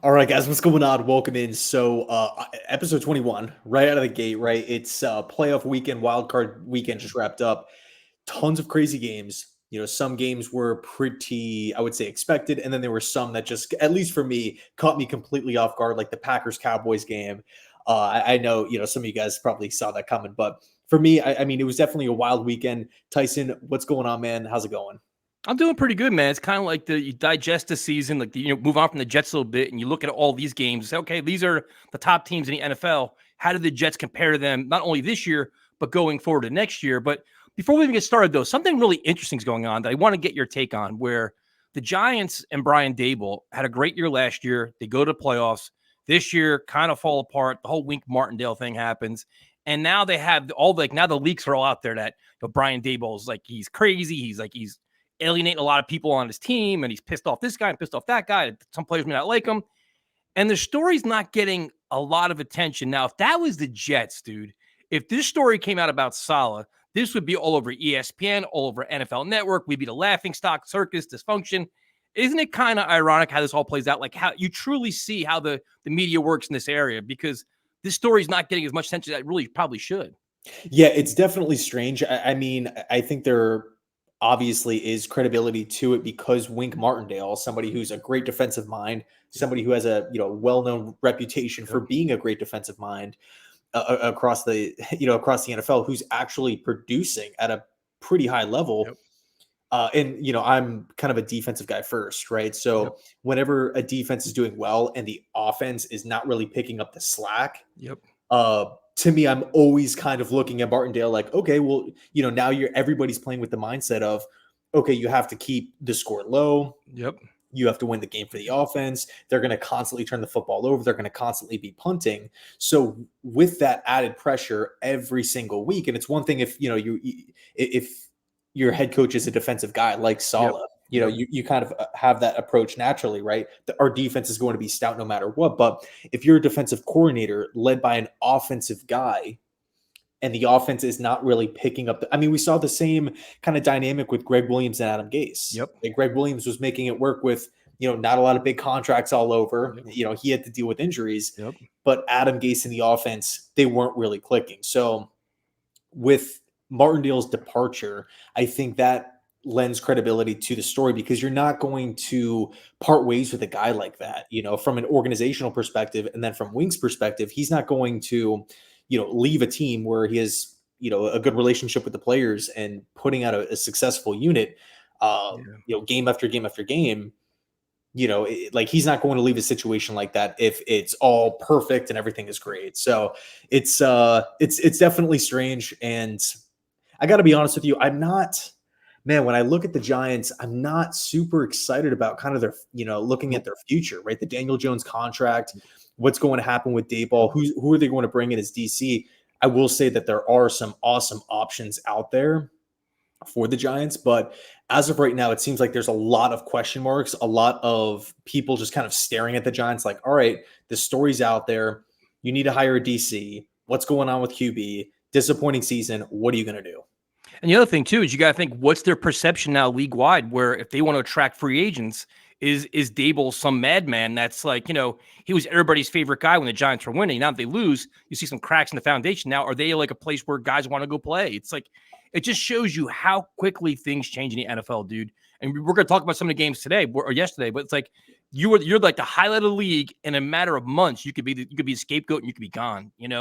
All right, guys, what's going on? Welcome in. So, episode 21, right out of the gate, right? It's playoff weekend, wild card weekend just wrapped up. Tons of crazy games. Some games were pretty, I would say, expected, and then there were some that just, at least for me, caught me completely off guard, like the Packers Cowboys game. I know, some of you guys probably saw that coming, but for me, I mean, it was definitely a wild weekend. Tyson, what's going on, man? How's it going? I'm doing pretty good, man. It's kind of like you digest the season, like move on from the Jets a little bit, and you look at all these games. Say, okay, these are the top teams in the NFL. How do the Jets compare to them, not only this year but going forward to next year? But before we even get started, though, something really interesting is going on that I want to get your take on. Where the Giants and Brian Dable had a great year last year. They go to the playoffs. This year, kind of fall apart. The whole Wink Martindale thing happens. And now they have now the leaks are all out there that Brian Dable's like he's crazy. He's alienating a lot of people on his team, and he's pissed off this guy and pissed off that guy. Some players may not like him. And the story's not getting a lot of attention. Now, if that was the Jets, dude, if this story came out about Saleh, this would be all over ESPN, all over NFL Network. We'd be the laughing stock, circus, dysfunction. Isn't it kind of ironic how this all plays out? Like how you truly see how the media works in this area, because this story's not getting as much attention as it really probably should. Yeah, it's definitely strange. I mean, I think there obviously is credibility to it because Wink Martindale, somebody who's a great defensive mind, somebody who has a well-known reputation for being a great defensive mind across the across the NFL, who's actually producing at a pretty high level. Yep. And I'm kind of a defensive guy first, right? So whenever a defense is doing well and the offense is not really picking up the slack, to me, I'm always kind of looking at Martindale like, okay, well, now everybody's playing with the mindset of, okay, you have to keep the score low. Yep. You have to win the game for the offense. They're going to constantly turn the football over. They're going to constantly be punting. So with that added pressure every single week, and it's one thing if if your head coach is a defensive guy like Saleh, you kind of have that approach naturally, right? Our defense is going to be stout no matter what. But if you're a defensive coordinator led by an offensive guy and the offense is not really picking up, we saw the same kind of dynamic with Greg Williams and Adam Gase. Like Greg Williams was making it work with, not a lot of big contracts all over. He had to deal with injuries, but Adam Gase and the offense, they weren't really clicking. So with Martindale's departure, I think that lends credibility to the story because you're not going to part ways with a guy like that, from an organizational perspective. And then from Wink's perspective, he's not going to, leave a team where he has, a good relationship with the players and putting out a successful unit, game after game after game. Like he's not going to leave a situation like that if it's all perfect and everything is great. So it's definitely strange. And I got to be honest with you, when I look at the Giants, I'm not super excited about kind of their, looking at their future, right? The Daniel Jones contract, what's going to happen with Daboll, who are they going to bring in as DC? I will say that there are some awesome options out there for the Giants, but as of right now, it seems like there's a lot of question marks, a lot of people just kind of staring at the Giants like, all right, the story's out there. You need to hire a DC. What's going on with QB? Disappointing season. What are you going to do? And the other thing, too, is you got to think, what's their perception now league-wide, where if they want to attract free agents, is Dable some madman that's like, he was everybody's favorite guy when the Giants were winning. Now if they lose, you see some cracks in the foundation. Now, are they like a place where guys want to go play? It's like, it just shows you how quickly things change in the NFL, dude. And we're going to talk about some of the games today or yesterday, but it's like, you're like the highlight of the league. In a matter of months, you could be a scapegoat and you could be gone, and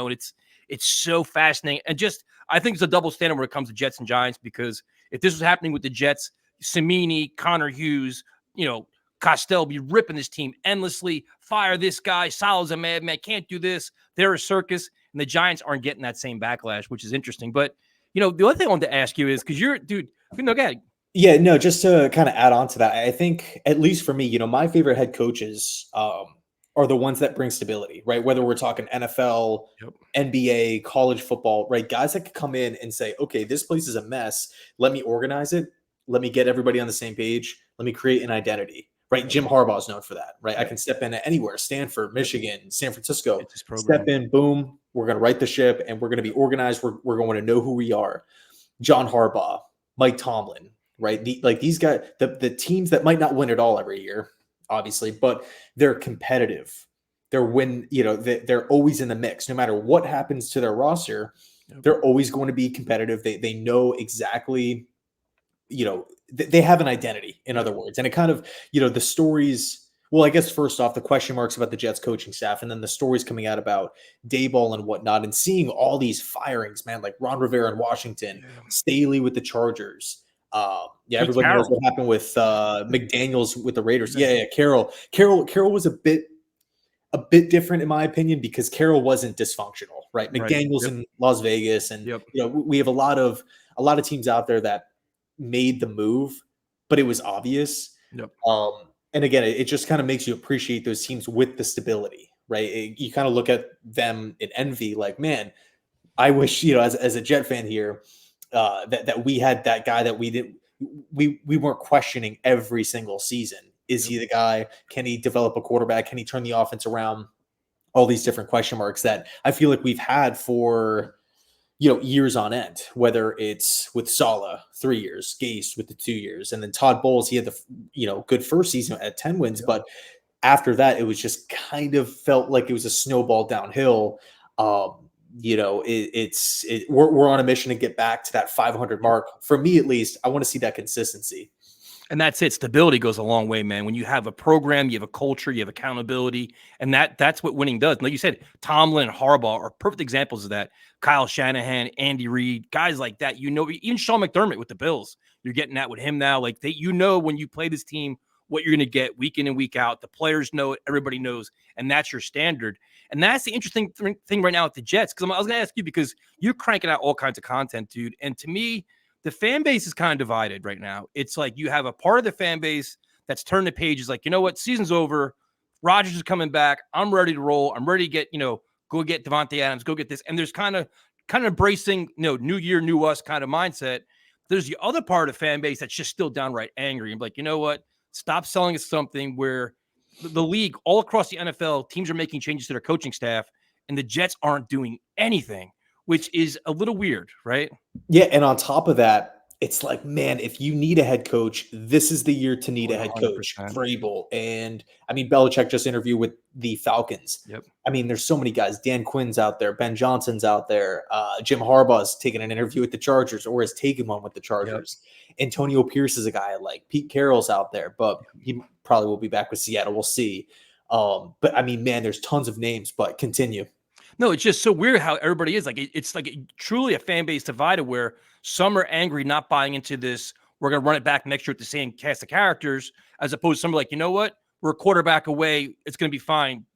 it's so fascinating. And just, I think it's a double standard when it comes to Jets and Giants, because if this was happening with the Jets, Samini, Connor Hughes, Costello be ripping this team endlessly. Fire this guy. Saleh's a madman. Can't do this. They're a circus. And the Giants aren't getting that same backlash, which is interesting. But, the other thing I wanted to ask you is, because go ahead. Yeah, no, just to kind of add on to that, I think, at least for me, my favorite head coaches are the ones that bring stability, right? Whether we're talking NFL, NBA, college football, right? Guys that could come in and say, okay, this place is a mess. Let me organize it. Let me get everybody on the same page. Let me create an identity, right? Jim Harbaugh is known for that, right? I can step in anywhere, Stanford, Michigan, San Francisco, step in, boom, we're going to right the ship and we're going to be organized. We're going to know who we are. John Harbaugh, Mike Tomlin, right? These guys, the teams that might not win it all every year obviously, but they're competitive. They're always in the mix. No matter what happens to their roster, they're always going to be competitive. They know exactly, they have an identity, in other words. And it kind of, the stories, well, I guess first off, the question marks about the Jets coaching staff, and then the stories coming out about Daboll and whatnot, and seeing all these firings, man, like Ron Rivera in Washington, Staley with the Chargers. Everybody knows what happened with McDaniels with the Raiders. Carroll was a bit different in my opinion, because Carroll wasn't dysfunctional, right? McDaniels in Las Vegas, and we have a lot of teams out there that made the move, but it was obvious. And again, it just kind of makes you appreciate those teams with the stability, right? You kind of look at them in envy, like, man, I wish, as a Jet fan here, that we had that guy that we weren't questioning every single season. Is he the guy? Can he develop a quarterback? Can he turn the offense around? All these different question marks that I feel like we've had for, years on end, whether it's with Saleh 3 years, Gase with the 2 years, and then Todd Bowles, he had the, good first season at 10 wins. But after that, it was just kind of felt like it was a snowball downhill. We're on a mission to get back to that 500 mark. For me, at least, I want to see that consistency. And that's it. Stability goes a long way, man. When you have a program, you have a culture, you have accountability, and that's what winning does. Like you said, Tomlin and Harbaugh are perfect examples of that. Kyle Shanahan, Andy Reid, guys like that. Even Sean McDermott with the Bills, you're getting that with him now. Like when you play this team, what you're going to get week in and week out. The players know it, everybody knows, and that's your standard. And that's the interesting thing right now with the Jets. Because I was going to ask you, because you're cranking out all kinds of content, dude. And to me, the fan base is kind of divided right now. It's like you have a part of the fan base that's turned the pages, like, you know what, season's over. Rodgers is coming back. I'm ready to roll. I'm ready to get, go get Devontae Adams, go get this. And there's kind of embracing, new year, new us kind of mindset. There's the other part of the fan base that's just still downright angry and like, you know what, stop selling us something where the league all across the NFL, teams are making changes to their coaching staff and the Jets aren't doing anything, which is a little weird, right? Yeah, and on top of that, it's like, man, if you need a head coach, this is the year to need a head coach. 100%. Vrabel. And I mean, Belichick just interviewed with the Falcons. I mean, there's so many guys. Dan Quinn's out there. Ben Johnson's out there. Jim Harbaugh's taken an interview with the Chargers, or has taken one with the Chargers. Antonio Pierce is a guy I like. Pete Carroll's out there, but he probably will be back with Seattle. We'll see. But I mean, man, there's tons of names, but continue. No, it's just so weird how everybody is like, it's like truly a fan base divided where some are angry, not buying into this. We're going to run it back next year with the same cast of characters, as opposed to somebody like, you know what, we're a quarterback away. It's going to be fine.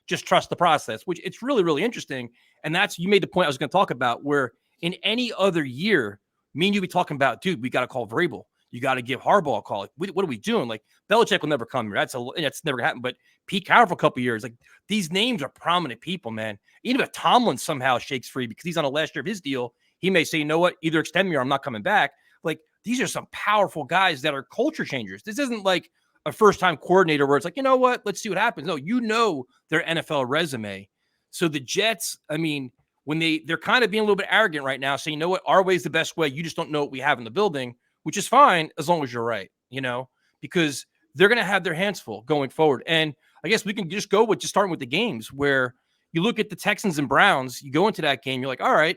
Just trust the process, which it's really, really interesting. And you made the point I was going to talk about, where in any other year, me and you be talking about, dude, we got to call Vrabel. You got to give Harbaugh a call. Like, what are we doing? Like, Belichick will never come here. That's never happened. But Pete Carroll for a couple of years. Like, these names are prominent people, man. Even if Tomlin somehow shakes free because he's on the last year of his deal, he may say, you know what, either extend me or I'm not coming back. Like, these are some powerful guys that are culture changers. This isn't like a first-time coordinator where it's like, you know what, let's see what happens. No, their NFL resume. So the Jets, I mean, when they're kind of being a little bit arrogant right now, saying, you know what, our way is the best way. You just don't know what we have in the building, which is fine as long as you're right, because they're going to have their hands full going forward. And I guess we can just go with just starting with the games where you look at the Texans and Browns, you go into that game, you're like, all right,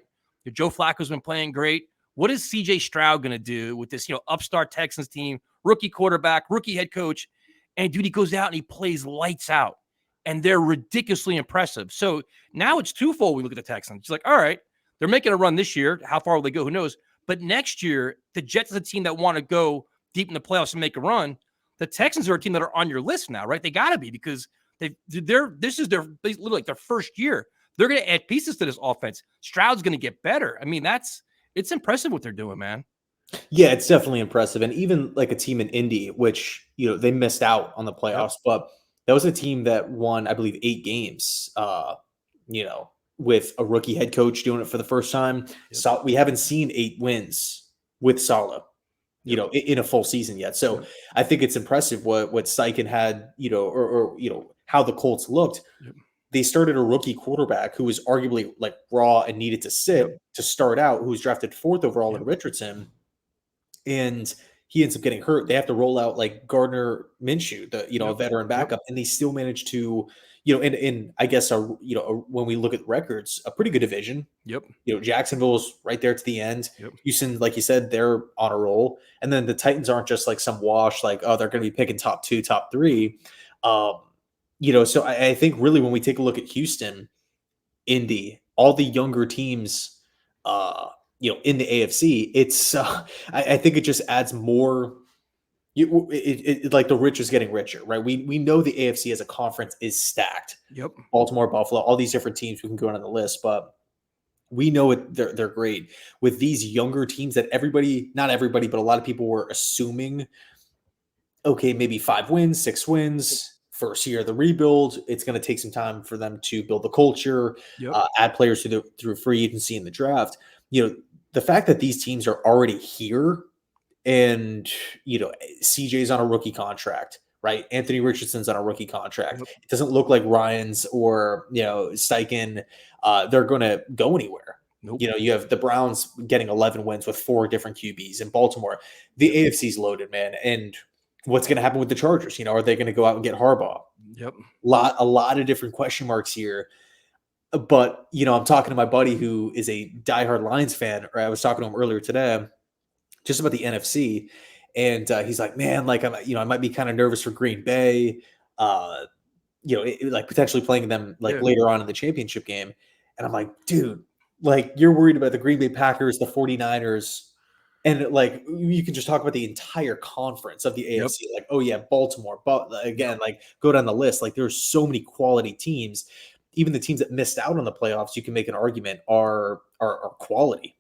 Joe Flacco's been playing great. What is CJ Stroud going to do with this, upstart Texans team, rookie quarterback, rookie head coach? And dude, he goes out and he plays lights out and they're ridiculously impressive. So now it's twofold. We look at the Texans. It's like, all right, they're making a run this year. How far will they go? Who knows? But next year, the Jets are a team that want to go deep in the playoffs and make a run. The Texans are a team that are on your list now, right? They got to be, because this is literally like their first year. They're going to add pieces to this offense. Stroud's going to get better. I mean, it's impressive what they're doing, man. Yeah, it's definitely impressive. And even like a team in Indy, which, they missed out on the playoffs, but that was a team that won, I believe, 8 games, with a rookie head coach doing it for the first time. So we haven't seen 8 wins with Saleh, in a full season yet. So I think it's impressive what Steichen had, or how the Colts looked. They started a rookie quarterback who was arguably like raw and needed to sit to start out, who was drafted 4th overall in Richardson. And he ends up getting hurt. They have to roll out like Gardner Minshew, a veteran Yep. backup, and they still manage to, in I guess when we look at records, a pretty good division. Yep. Jacksonville's right there to the end. Yep. Houston, like you said, they're on a roll, and then the Titans aren't just like some wash, like they're going to be picking top 2, top 3. So I think really when we take a look at Houston, Indy, all the younger teams, in the AFC, it's I think it just adds more. Like the rich is getting richer, right? We know the AFC as a conference is stacked. Yep. Baltimore, Buffalo, all these different teams we can go on the list, but we know they're great with these younger teams that not everybody, but a lot of people were assuming, okay, maybe 5 wins, 6 wins, first year of the rebuild. It's going to take some time for them to build the culture, Yep. Add players through free agency in the draft. The fact that these teams are already here, and CJ's on a rookie contract, right? Anthony Richardson's on a rookie contract. Yep. It doesn't look like Ryan's or Steichen, they're going to go anywhere. Nope. You have the Browns getting 11 wins with 4 different QBs in Baltimore. The AFC's loaded, man. And what's going to happen with the Chargers? Are they going to go out and get Harbaugh? Yep. A lot of different question marks here. But, I'm talking to my buddy who is a diehard Lions fan, or I was talking to him earlier today, just about the NFC. And he's like, man, like, I might be kind of nervous for Green Bay, like potentially playing them later on in the championship game. And I'm like, dude, like you're worried about the Green Bay Packers, the 49ers, and like you can just talk about the entire conference of the AFC. Yep. Like, oh yeah, Baltimore, but again, like go down the list. Like there's so many quality teams. Even the teams that missed out on the playoffs, you can make an argument are quality.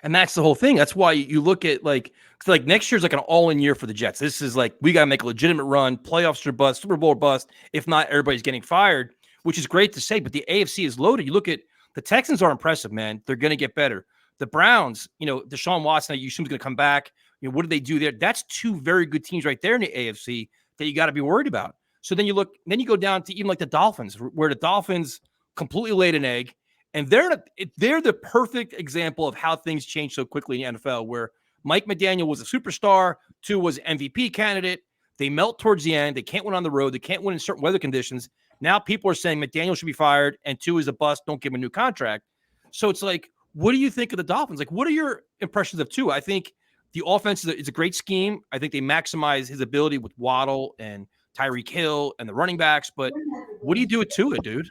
And that's the whole thing. That's why you look at like next year's like an all-in year for the Jets. This is like, we got to make a legitimate run, playoffs or bust, Super Bowl or bust. If not, everybody's getting fired, which is great to say, but the AFC is loaded. You look at the Texans are impressive, man. They're going to get better. The Browns, Deshaun Watson, you assume is going to come back. What do they do there? That's 2 very good teams right there in the AFC that you got to be worried about. So then you go down to even like the Dolphins, where the Dolphins completely laid an egg. And they're the perfect example of how things change so quickly in the NFL, where Mike McDaniel was a superstar, 2 was MVP candidate. They melt towards the end. They can't win on the road. They can't win in certain weather conditions. Now people are saying McDaniel should be fired, and 2 is a bust. Don't give him a new contract. So it's like, what do you think of the Dolphins? Like, what are your impressions of Tua? I think the offense is a great scheme. I think they maximize his ability with Waddle and Tyreek Hill and the running backs. But what do you do with Tua, dude?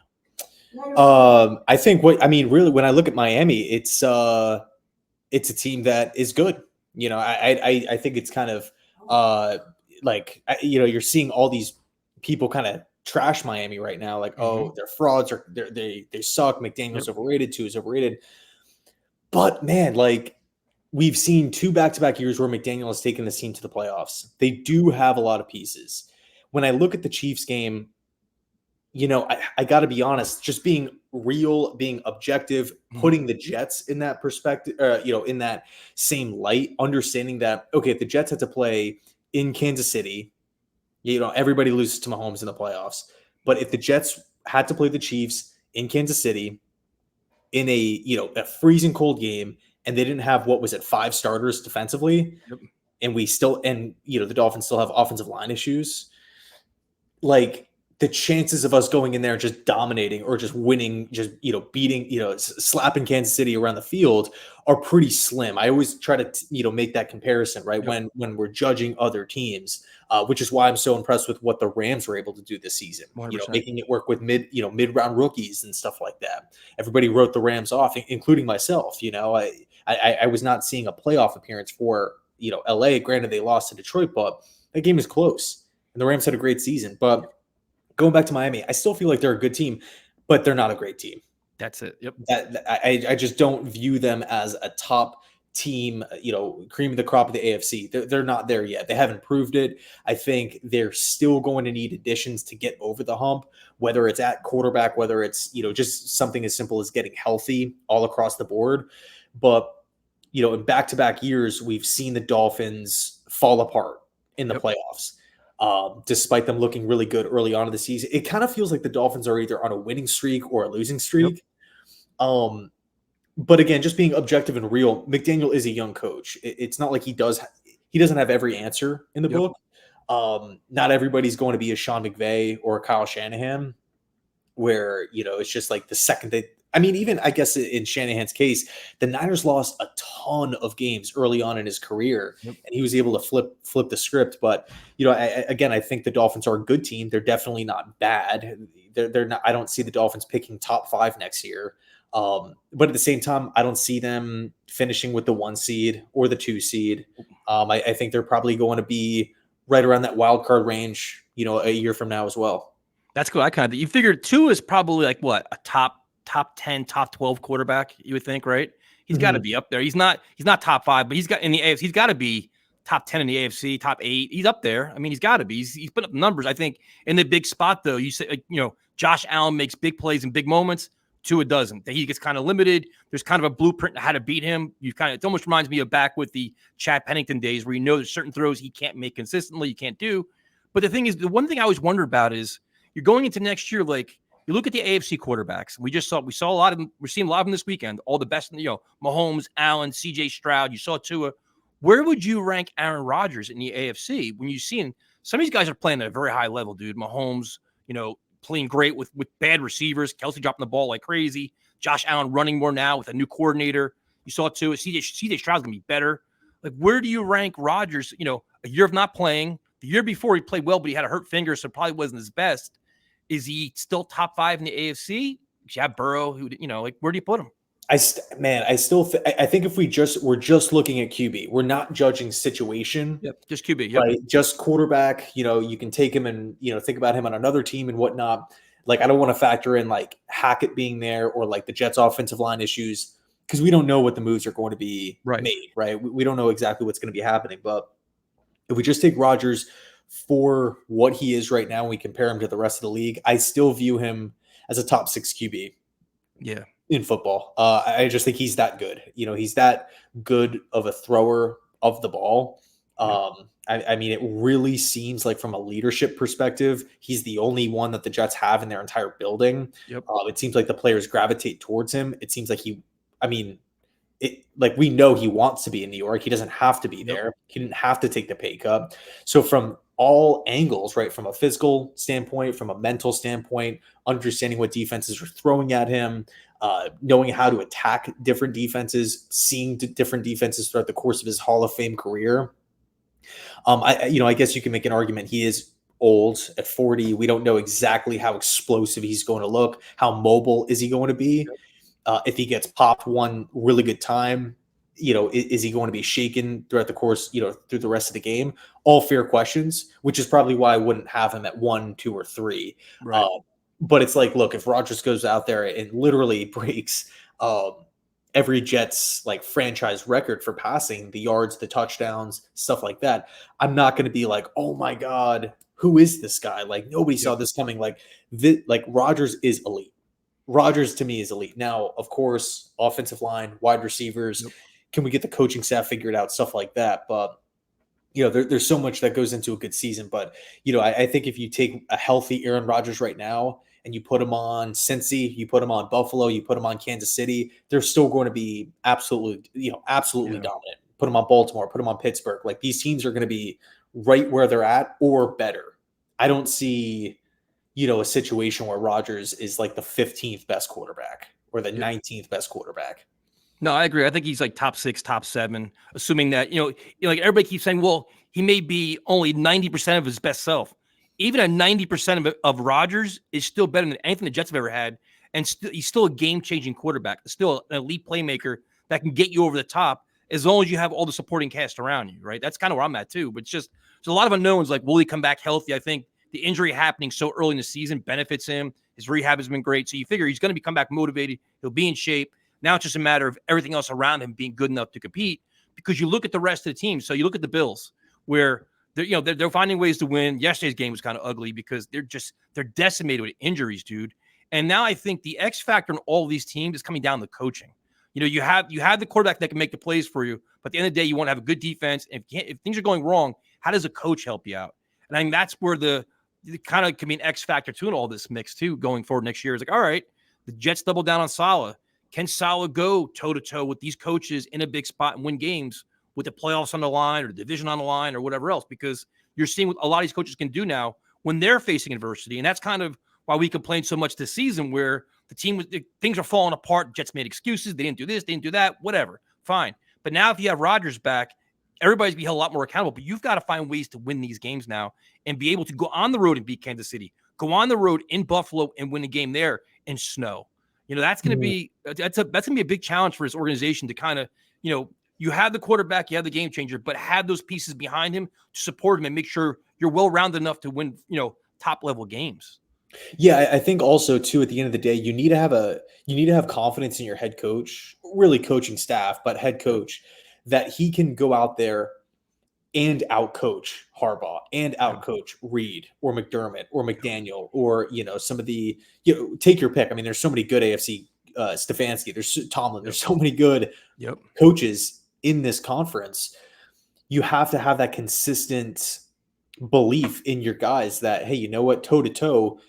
I think really, when I look at Miami, it's a team that is good. I think it's kind of you're seeing all these people kind of trash Miami right now. Like, oh, they're frauds, or they suck. McDaniel's overrated. Tua is overrated. But man, like we've seen 2 back-to-back years where McDaniel has taken this team to the playoffs. They do have a lot of pieces. When I look at the Chiefs game, I got to be honest, just being real, being objective, putting the Jets in that perspective, in that same light, understanding that, okay, if the Jets had to play in Kansas City, everybody loses to Mahomes in the playoffs. But if the Jets had to play the Chiefs in Kansas City in a freezing cold game, and they didn't have, 5 starters defensively, and the Dolphins still have offensive line issues, like, the chances of us going in there and just dominating or just winning, just, beating, slapping Kansas City around the field are pretty slim. I always try to, make that comparison, right? When we're judging other teams, which is why I'm so impressed with what the Rams were able to do this season, 100%. Making it work with mid-round rookies and stuff like that. Everybody wrote the Rams off, including myself. I was not seeing a playoff appearance for, LA. Granted, they lost to Detroit, but that game is close and the Rams had a great season. But going back to Miami, I still feel like they're a good team, but they're not a great team. That's it. Yep. I just don't view them as a top team, cream of the crop of the AFC. They're not there yet. They haven't proved it. I think they're still going to need additions to get over the hump, whether it's at quarterback, whether it's, just something as simple as getting healthy all across the board. But, in back-to-back years, we've seen the Dolphins fall apart in the playoffs. Despite them looking really good early on in the season, it kind of feels like the Dolphins are either on a winning streak or a losing streak. But again, just being objective and real, McDaniel is a young coach. It's not like he he doesn't have every answer in the Yep. book. Not everybody's going to be a Sean McVay or a Kyle Shanahan, where, it's just like the second they, I mean, even I guess in Shanahan's case, the Niners lost a ton of games early on in his career, Yep. and he was able to flip the script. But I think the Dolphins are a good team. They're definitely not bad. They're not. I don't see the Dolphins picking top 5 next year. But at the same time, I don't see them finishing with the 1 seed or the 2 seed. I think they're probably going to be right around that wild card range, a year from now as well. That's cool. I kind of, you figured 2 is probably like what, a top 10, top 12 quarterback, you would think, right? He's got to be up there. He's not top 5, but he's got in the AFC, he's got to be top 10 in the AFC, top 8. He's up there. I mean, he's got to be. He's put up numbers. I think in the big spot though, you say, Josh Allen makes big plays in big moments. Tua doesn't. He gets kind of limited. There's kind of a blueprint how to beat him. It almost reminds me of back with the Chad Pennington days where there's certain throws he can't make consistently, you can't do. But the thing is, the one thing I always wonder about is you're going into next year, like you look at the AFC quarterbacks. We saw a lot of them. We're seeing a lot of them this weekend. All the best, Mahomes, Allen, CJ Stroud. You saw Tua. Where would you rank Aaron Rodgers in the AFC when you see some of these guys are playing at a very high level, dude? Mahomes, playing great with bad receivers. Kelsey dropping the ball like crazy. Josh Allen running more now with a new coordinator. You saw Tua. CJ Stroud's gonna be better. Like, where do you rank Rodgers? A year of not playing. The year before he played well, but he had a hurt finger, so probably wasn't his best. Is he still top 5 in the AFC? You have Burrow, who, where do you put him? I think if we're just looking at QB, we're not judging situation. Yep, just QB. Yep. Right, just quarterback. You can take him and think about him on another team and whatnot. Like, I don't want to factor in like Hackett being there or like the Jets' offensive line issues, because we don't know what the moves are going to be made. Right, we don't know exactly what's going to be happening. But if we just take Rodgers for what he is right now, and we compare him to the rest of the league, I still view him as a top 6 QB. Yeah. In football. I just think he's that good. He's that good of a thrower of the ball. I mean, it really seems like from a leadership perspective, he's the only one that the Jets have in their entire building. Yep. It seems like the players gravitate towards him. It seems like we know he wants to be in New York. He doesn't have to be there. He didn't have to take the pay cut. So from all angles, right, from a physical standpoint, from a mental standpoint, understanding what defenses are throwing at him, knowing how to attack different defenses, seeing different defenses throughout the course of his Hall of Fame career. I guess you can make an argument he is old at 40. We don't know exactly how explosive he's going to look. How mobile is he going to be? If he gets popped one really good time, is he going to be shaken throughout the course, through the rest of the game? All fair questions, which is probably why I wouldn't have him at 1, 2, or 3. Right. But it's like, look, if Rodgers goes out there and literally breaks every Jets like franchise record for passing, the yards, the touchdowns, stuff like that, I'm not going to be like, oh my God, who is this guy? Like, nobody saw this coming. Like Rodgers is elite. Rodgers to me is elite. Now, of course, offensive line, wide receivers. Yep. Can we get the coaching staff figured out? Stuff like that. But there's so much that goes into a good season. But I think if you take a healthy Aaron Rodgers right now and you put him on Cincy, you put him on Buffalo, you put him on Kansas City, they're still going to be absolutely dominant. Put him on Baltimore, put him on Pittsburgh. Like, these teams are going to be right where they're at or better. I don't see, a situation where Rodgers is like the 15th best quarterback or the 19th best quarterback. No, I agree. I think he's like top 6, top 7, assuming that, like everybody keeps saying, well, he may be only 90% of his best self. Even a 90% of Rodgers is still better than anything the Jets have ever had. And he's still a game-changing quarterback. Still an elite playmaker that can get you over the top as long as you have all the supporting cast around you, right? That's kind of where I'm at too. But it's just, there's a lot of unknowns, like, will he come back healthy? I think the injury happening so early in the season benefits him. His rehab has been great. So you figure he's going to come back motivated. He'll be in shape. Now it's just a matter of everything else around him being good enough to compete, because you look at the rest of the team. So you look at the Bills, where they're finding ways to win. Yesterday's game was kind of ugly because they're decimated with injuries, dude. And now I think the X factor in all of these teams is coming down to coaching. You have the quarterback that can make the plays for you, but at the end of the day, you want to have a good defense. And if things are going wrong, how does a coach help you out? And I think that's where the kind of can be an X factor too in all this mix too going forward next year. It's like, all right, the Jets double down on Saleh. Can Saleh go toe-to-toe with these coaches in a big spot and win games? with the playoffs on the line or the division on the line or whatever else, because you're seeing what a lot of these coaches can do now when they're facing adversity. And that's kind of why we complained so much this season, where things are falling apart. Jets made excuses. They didn't do this. They didn't do that. Whatever. Fine. But now if you have Rodgers back, everybody's be held a lot more accountable. But you've got to find ways to win these games now and be able to go on the road and beat Kansas City, go on the road in Buffalo and win a game there in snow. That's going to be that's going to be a big challenge for this organization to kind of, you have the quarterback, you have the game changer, but have those pieces behind him to support him and make sure you're well-rounded enough to win, top level games. Yeah, I think also too, at the end of the day, you need to have confidence in your head coach, really coaching staff, but head coach, that he can go out there and outcoach Harbaugh and outcoach Reed or McDermott or McDaniel or, some of the, take your pick. I mean, there's so many good AFC, Stefanski, there's Tomlin, there's so many good coaches in this conference. You have to have that consistent belief in your guys that, hey, you know what, toe to toe,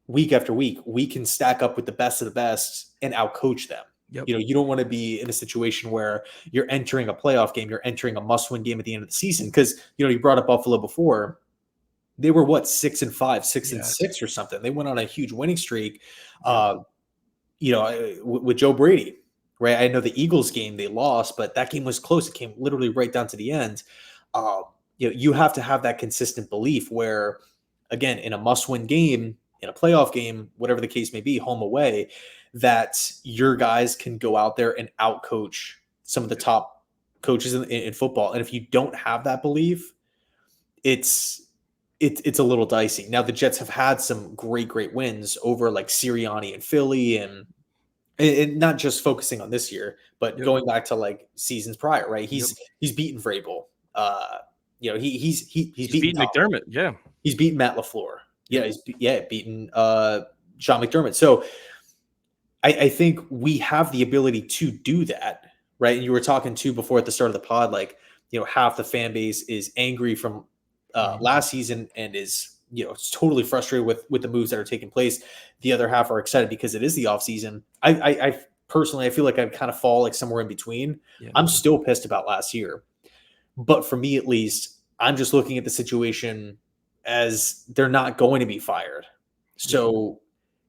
week after week, we can stack up with the best of the best and outcoach them. You don't want to be in a situation where you're entering a playoff game, you're entering a must-win game at the end of the season. Because, you brought up Buffalo before. They were 6-5, 6-6 or something. They went on a huge winning streak, with Joe Brady, right? I know the Eagles game they lost, but that game was close. It came literally right down to the end. You have to have that consistent belief where, again, in a must-win game, in a playoff game, whatever the case may be, home away, that your guys can go out there and outcoach some of the top coaches in football. And if you don't have that belief, it's a little dicey. Now, the Jets have had some great wins over like Sirianni and Philly, and not just focusing on this year, but going back to like seasons prior, right? He's beaten Vrabel. He's beaten McDermott. Yeah. He's beaten Matt LaFleur. Yeah. He's beaten Sean McDermott. So I think we have the ability to do that, right? And you were talking too before at the start of the pod, like, half the fan base is angry from last season and is, totally frustrated with the moves that are taking place. The other half are excited because it is the offseason. I personally, I feel like I kind of fall like somewhere in between. Yeah. I'm still pissed about last year, but for me, at least, I'm just looking at the situation as they're not going to be fired. So,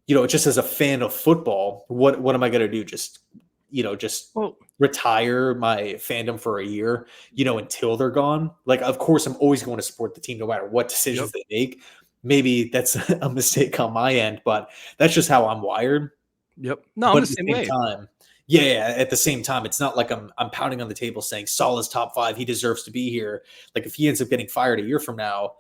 just as a fan of football, what am I going to do? Just retire my fandom for a year, until they're gone. Like, of course, I'm always going to support the team no matter what decisions they make. Maybe that's a mistake on my end, but that's just how I'm wired. No, but I'm the same way. At the same time, it's not like I'm pounding on the table saying Salah's top 5. He deserves to be here. Like, if he ends up getting fired a year from now,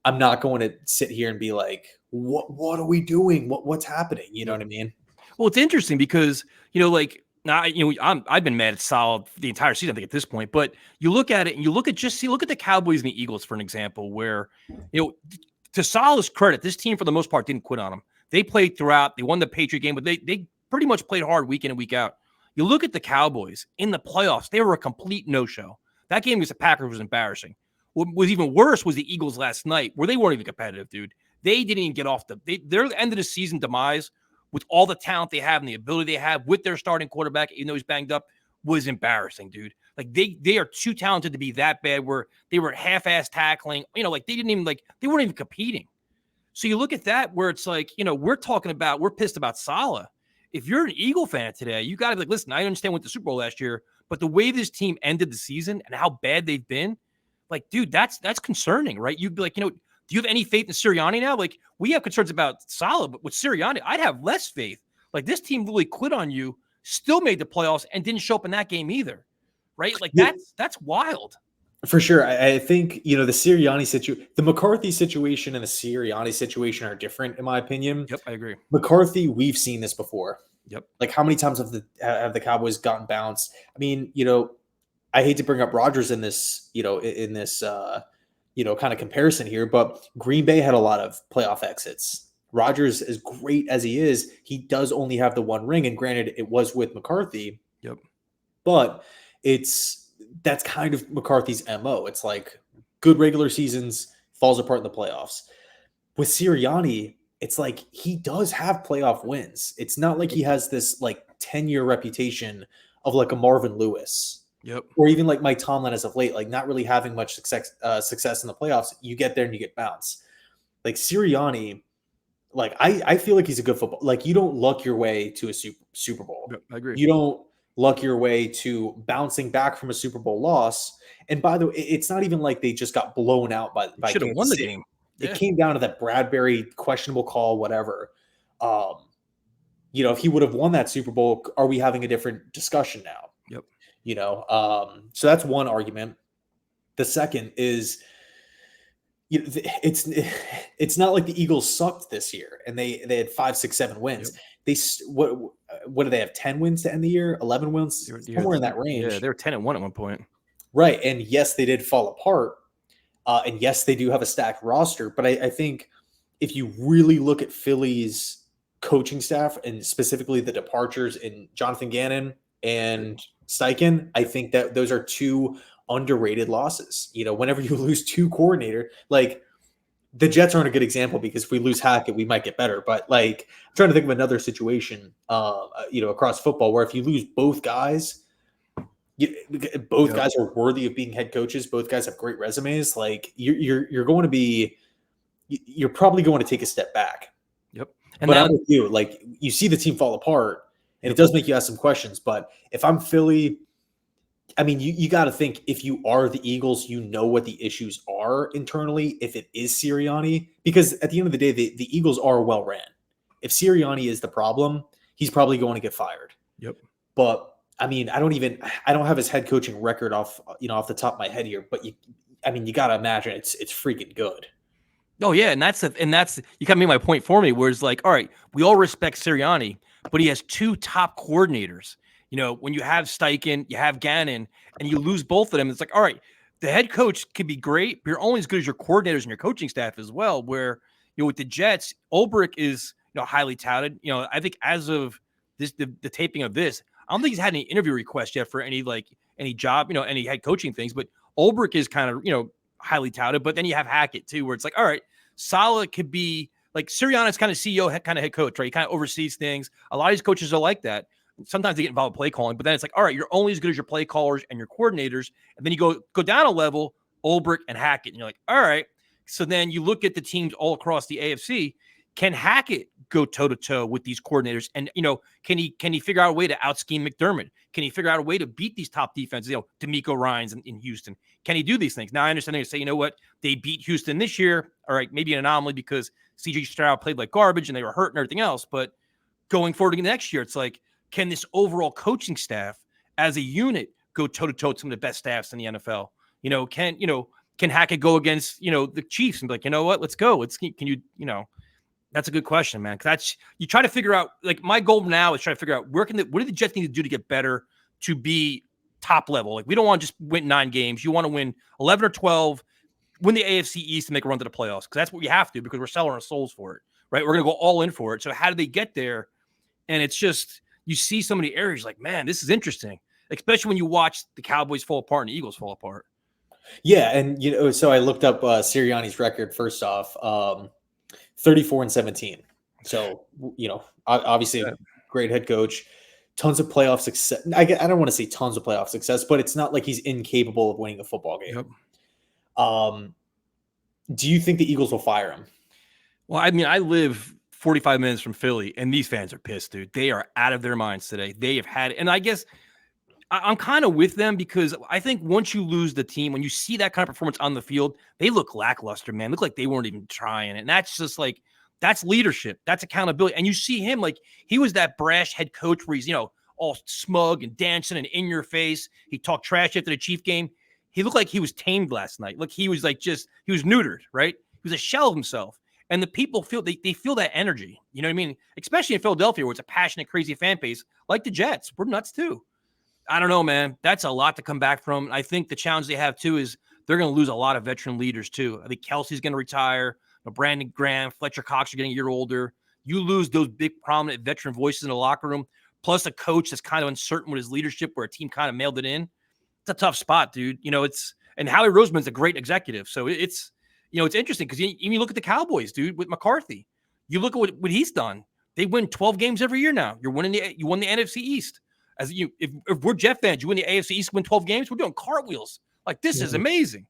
I'm not going to sit here and be like, what are we doing? What's happening? You know what I mean? Well, it's interesting because, I've been mad at Salah the entire season, I think, at this point. But you look at it and look at the Cowboys and the Eagles, for an example, where, to Salah's credit, this team, for the most part, didn't quit on him. They played throughout. They won the Patriot game, but they pretty much played hard week in and week out. You look at the Cowboys in the playoffs, they were a complete no-show. That game against the Packers was embarrassing. What was even worse was the Eagles last night, where they weren't even competitive, dude. They didn't even get off their end of the season demise with all the talent they have and the ability they have with their starting quarterback, even though he's banged up, was embarrassing, dude. Like, they are too talented to be that bad, where they were half-ass tackling, they weren't even competing. So you look at that, where it's like, we're pissed about Salah. If you're an Eagle fan today, you got to be like, listen, I understand with the Super Bowl last year, but the way this team ended the season and how bad they've been, like, dude, that's concerning, right? You'd be like, do you have any faith in Sirianni now? Like, we have concerns about Salah, but with Sirianni, I'd have less faith. Like, this team really quit on you, still made the playoffs, and didn't show up in that game either, right? Like, that's wild. For sure. I think, the Sirianni situation, the McCarthy situation and the Sirianni situation are different, in my opinion. Yep, I agree. McCarthy, we've seen this before. Yep. Like, how many times have the Cowboys gotten bounced? I mean, I hate to bring up Rodgers in this, kind of comparison here, but Green Bay had a lot of playoff exits. Rodgers, as great as he is, he does only have the one ring, and granted, it was with McCarthy. Yep. But that's kind of McCarthy's MO. It's like good regular seasons, falls apart in the playoffs. With Sirianni, it's like he does have playoff wins. It's not like he has this like 10-year reputation of like a Marvin Lewis, Yep. Or even like Mike Tomlin as of late, like not really having much success in the playoffs. You get there and you get bounced. Like Sirianni, like I feel like he's a good football. Like you don't luck your way to a Super Bowl. Yep, I agree. You don't luck your way to bouncing back from a Super Bowl loss. And by the way, it's not even like they just got blown out by Should have Kansas won the City. game. It came down to that Bradbury questionable call, whatever. If he would have won that Super Bowl, are we having a different discussion now? Yep. So that's one argument. The second is, it's not like the Eagles sucked this year and they had 5, 6, 7 wins. Yep. What do they have? 10 wins to end the year? 11 wins? Somewhere in that range. Yeah, they were 10-1 at one point. Right. And yes, they did fall apart. And yes, they do have a stacked roster. But I think if you really look at Philly's coaching staff and specifically the departures in Jonathan Gannon and Steichen, I think that those are two underrated losses. Whenever you lose two coordinator, like the Jets aren't a good example because if we lose Hackett, we might get better. But like I'm trying to think of another situation, across football where if you lose both guys, guys are worthy of being head coaches. Both guys have great resumes. Like you're going to be, you're probably going to take a step back. Yep. But I'm with you. Like you see the team fall apart, and it does make you ask some questions. But if I'm Philly, I mean, you got to think if you are the Eagles, you know what the issues are internally. If it is Sirianni, because at the end of the day, the Eagles are well ran. If Sirianni is the problem, he's probably going to get fired. Yep. But I mean, I don't have his head coaching record off the top of my head here. But you got to imagine it's freaking good. Oh yeah, and that's you kind of made my point for me. Where it's like, all right, we all respect Sirianni, but he has two top coordinators. When you have Steichen, you have Gannon, and you lose both of them, it's like, all right, the head coach could be great, but you're only as good as your coordinators and your coaching staff as well. Where with the Jets, Ulbrich is highly touted. I think as of this the taping of this, I don't think he's had any interview requests yet for any job, any head coaching things. But Ulbrich is kind of highly touted. But then you have Hackett too, where it's like, all right, Saleh could be like Sirianni's kind of CEO, kind of head coach, right? He kind of oversees things. A lot of these coaches are like that. Sometimes they get involved in play calling, but then it's like, all right, you're only as good as your play callers and your coordinators. And then you go down a level, Ulbrich and Hackett. And you're like, all right. So then you look at the teams all across the AFC. Can Hackett go toe-to-toe with these coordinators? And, can he figure out a way to out-scheme McDermott? Can he figure out a way to beat these top defenses, D'Amico Ryans in Houston? Can he do these things? Now, I understand they say, you know what? They beat Houston this year. All right, maybe an anomaly because C.J. Stroud played like garbage and they were hurt and everything else. But going forward to next year, it's like, can this overall coaching staff as a unit go toe-to-toe with some of the best staffs in the NFL? Can Hackett go against, the Chiefs and be like, you know what? Let's go. That's a good question, man. Because you try to figure out. Like my goal now is try to figure out what do the Jets need to do to get better to be top level. Like we don't want to just win 9 games. You want to win 11 or 12, win the AFC East and make a run to the playoffs because that's what we have to because we're selling our souls for it, right? We're gonna go all in for it. So how do they get there? And it's just you see so many areas like, man, this is interesting, especially when you watch the Cowboys fall apart and the Eagles fall apart. Yeah, and so I looked up Sirianni's record first off. 34-17. So, obviously a great head coach, tons of playoff success. I don't want to say tons of playoff success, but it's not like he's incapable of winning a football game. Yep. Do you think the Eagles will fire him? Well, I mean, I live 45 minutes from Philly, and these fans are pissed, dude. They are out of their minds today. They have had, and I guess I'm kind of with them because I think once you lose the team, when you see that kind of performance on the field, they look lackluster, man. Look like they weren't even trying. And that's just like, that's leadership. That's accountability. And you see him like he was that brash head coach where he's, all smug and dancing and in your face. He talked trash after the Chief game. He looked like he was tamed last night. Like he was he was neutered, right? He was a shell of himself. And the people feel, they feel that energy. You know what I mean? Especially in Philadelphia where it's a passionate, crazy fan base like the Jets. We're nuts too. I don't know, man. That's a lot to come back from. I think the challenge they have, too, is they're going to lose a lot of veteran leaders, too. I think Kelsey's going to retire. Brandon Graham, Fletcher Cox are getting a year older. You lose those big, prominent veteran voices in the locker room, plus a coach that's kind of uncertain with his leadership where a team kind of mailed it in. It's a tough spot, dude. And Howie Roseman's a great executive. So it's interesting because you look at the Cowboys, dude, with McCarthy. You look at what he's done. They win 12 games every year now. You won the NFC East. if we're Jet fans, you win the AFC East, win 12 games, we're doing cartwheels. Like, this is amazing.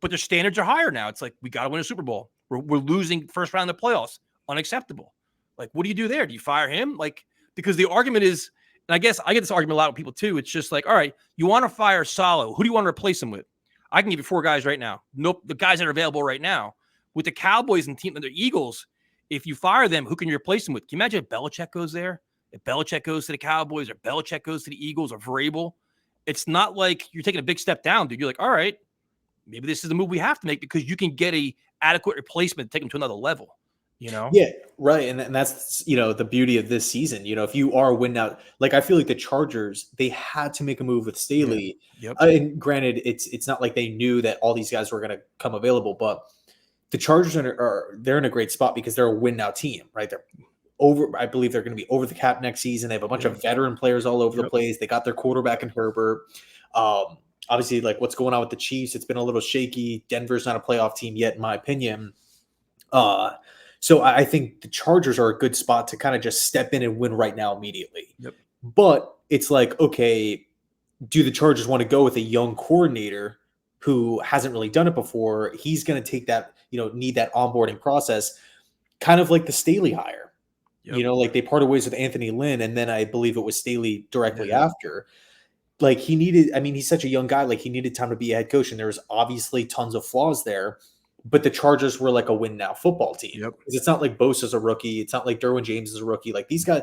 But their standards are higher now. It's like, we got to win a Super Bowl. We're losing first round of the playoffs. Unacceptable. Like, what do you do there? Do you fire him? Like, because the argument is, and I guess I get this argument a lot with people too. It's just like, all right, you want to fire Saleh. Who do you want to replace him with? I can give you 4 guys right now. Nope, the guys that are available right now. With the Cowboys and the Eagles, if you fire them, who can you replace them with? Can you imagine if Belichick goes there? If Belichick goes to the Cowboys or Belichick goes to the Eagles or Vrabel? It's not like you're taking a big step down, dude. You're like, all right, maybe this is the move we have to make because you can get a adequate replacement to take them to another level, Yeah, right. And that's, the beauty of this season. If you are win now, like, I feel like the Chargers, they had to make a move with Staley. Yep. And granted, it's not like they knew that all these guys were going to come available, but the Chargers they're in a great spot because they're a win now team, right? I believe they're going to be over the cap next season. They have a bunch of veteran players all over the place. They got their quarterback in Herbert. Obviously, like, what's going on with the Chiefs, it's been a little shaky. Denver's not a playoff team yet, in my opinion. So I think the Chargers are a good spot to kind of just step in and win right now immediately. Yep. But it's like, okay, do the Chargers want to go with a young coordinator who hasn't really done it before? He's going to take that, need that onboarding process, kind of like the Staley hire. Yep. Like, they parted ways with Anthony Lynn, and then I believe it was Staley directly after. Like, he's such a young guy. Like, he needed time to be a head coach, and there was obviously tons of flaws there. But the Chargers were like a win now football team. Yep. It's not like Bosa's a rookie. It's not like Derwin James is a rookie. Like, these guys,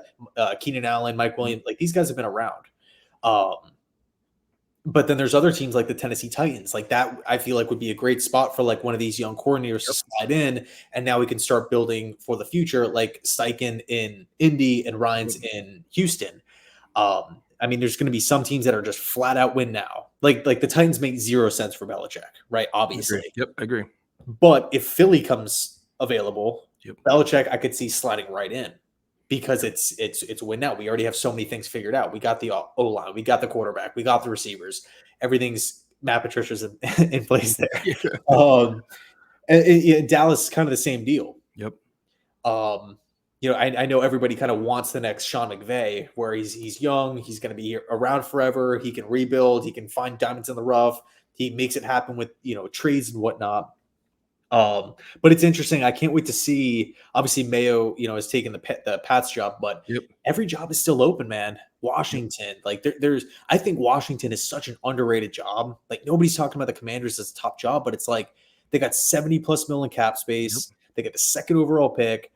Keenan Allen, Mike Williams, like, these guys have been around. But then there's other teams like the Tennessee Titans. Like, that I feel like would be a great spot for like one of these young coordinators to slide in. And now we can start building for the future, like Steichen in Indy and Ryans in Houston. There's going to be some teams that are just flat out win now. Like the Titans make 0 sense for Belichick, right? Obviously. I agree. But if Philly comes available, Belichick, I could see sliding right in because it's win now. We already have so many things figured out. We got the O-line, we got the quarterback, we got the receivers. Everything's Matt Patricia's in place there. And Dallas is kind of the same deal. Yep. I know everybody kind of wants the next Sean McVay, where he's young, he's going to be around forever, he can rebuild, he can find diamonds in the rough, he makes it happen with trades and whatnot. But it's interesting. I can't wait to see. Obviously, Mayo, has taken the Pats job, but every job is still open, man. Washington, like I think Washington is such an underrated job. Like, nobody's talking about the Commanders as a top job, but it's like they got $70+ million cap space. They get the 2nd overall pick.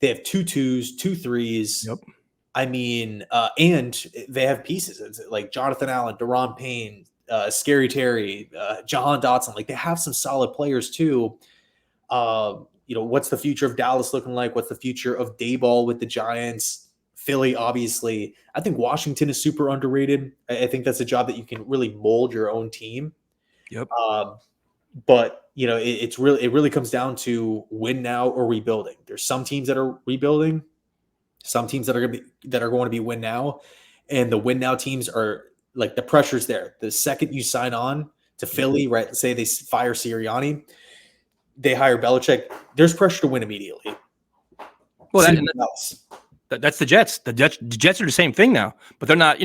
They have 2 2s, 2 3s. And they have pieces. It's like Jonathan Allen, Daron Payne, Scary Terry, Jahan Dotson. Like, they have some solid players too. What's the future of Dallas looking like? What's the future of Dayball with the Giants? Philly, obviously. I think Washington is super underrated. I think that's a job that you can really mold your own team. Yep. But it really comes down to win now or rebuilding. There's some teams that are rebuilding, some teams that are going to be win now, and the win now teams are, like, the pressure's there. The second you sign on to Philly, right? Say they fire Sirianni, they hire Belichick. There's pressure to win immediately. Well, that's the Jets. The Jets are the same thing now, but they're not.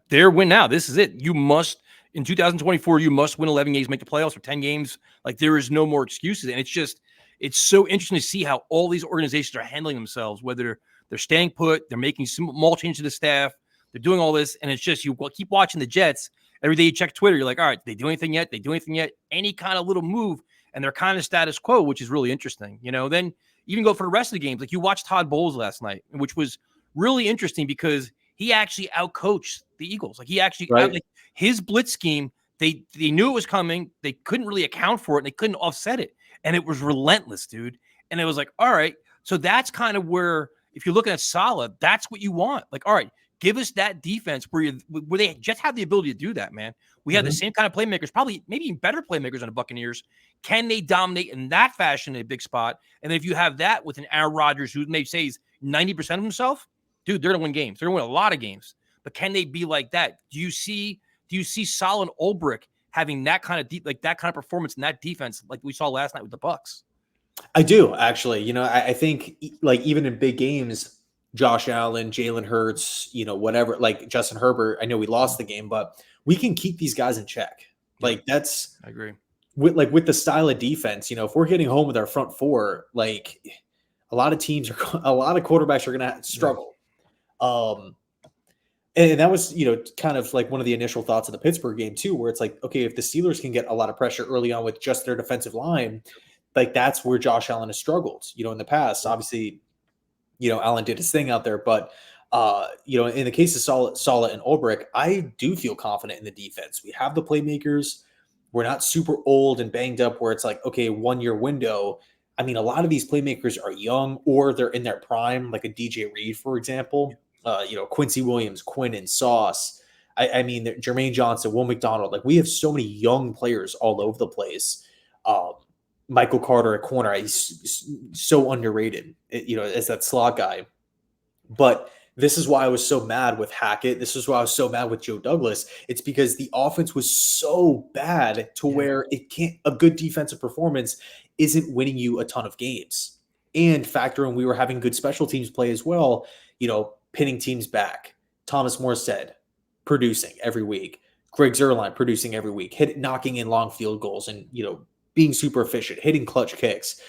They're win now. This is it. You must, in 2024, you must win 11 games, make the playoffs, or 10 games. Like, there is no more excuses, and it's so interesting to see how all these organizations are handling themselves. Whether they're staying put, they're making small changes to the staff. They're doing all this, and it's just, you keep watching the Jets. Every day you check Twitter, you're like, all right, did they do anything yet? Any kind of little move, and they're kind of status quo, which is really interesting. Then even go for the rest of the games. Like, you watched Todd Bowles last night, which was really interesting because he actually outcoached the Eagles. Like, he actually his blitz scheme, they knew it was coming. They couldn't really account for it, and they couldn't offset it. And it was relentless, dude. And it was like, all right, so that's kind of where, if you're looking at Saleh, that's what you want. Like, all right, give us that defense where they just have the ability to do that, man. We have the same kind of playmakers, probably maybe even better playmakers on the Buccaneers. Can they dominate in that fashion in a big spot? And then if you have that with an Aaron Rodgers who maybe says 90% of himself, dude, they're going to win games. They're going to win a lot of games. But can they be like that? Do you see Saleh and Ulbrich having that kind of that kind of performance in that defense like we saw last night with the Bucs? I do, actually. I think, like, even in big games, Josh Allen, Jalen Hurts, whatever, like Justin Herbert. I know we lost the game, but we can keep these guys in check. Yep. Like that's I agree. With the style of defense, if we're getting home with our front four, like a lot of quarterbacks are going to struggle. And that was, kind of like one of the initial thoughts of the Pittsburgh game too, where it's like, okay, if the Steelers can get a lot of pressure early on with just their defensive line, like that's where Josh Allen has struggled, in the past. Obviously, Allen did his thing out there, but in the case of Saleh and Ulbrich, I do feel confident in the defense. We have the playmakers. We're not super old and banged up where it's like, okay, 1 year window. I mean, a lot of these playmakers are young or they're in their prime, like a DJ Reed, for example. Quincy Williams, Quinn and Sauce. I mean, Jermaine Johnson, Will McDonald. Like we have so many young players all over the place. Michael Carter at corner, he's so underrated, as that slot guy. But this is why I was so mad with Hackett. This is why I was so mad with Joe Douglas. It's because the offense was so bad to where a good defensive performance isn't winning you a ton of games. And factor in we were having good special teams play as well, pinning teams back. Thomas Morstead producing every week. Greg Zuerlein producing every week, knocking in long field goals and, being super efficient, hitting clutch kicks.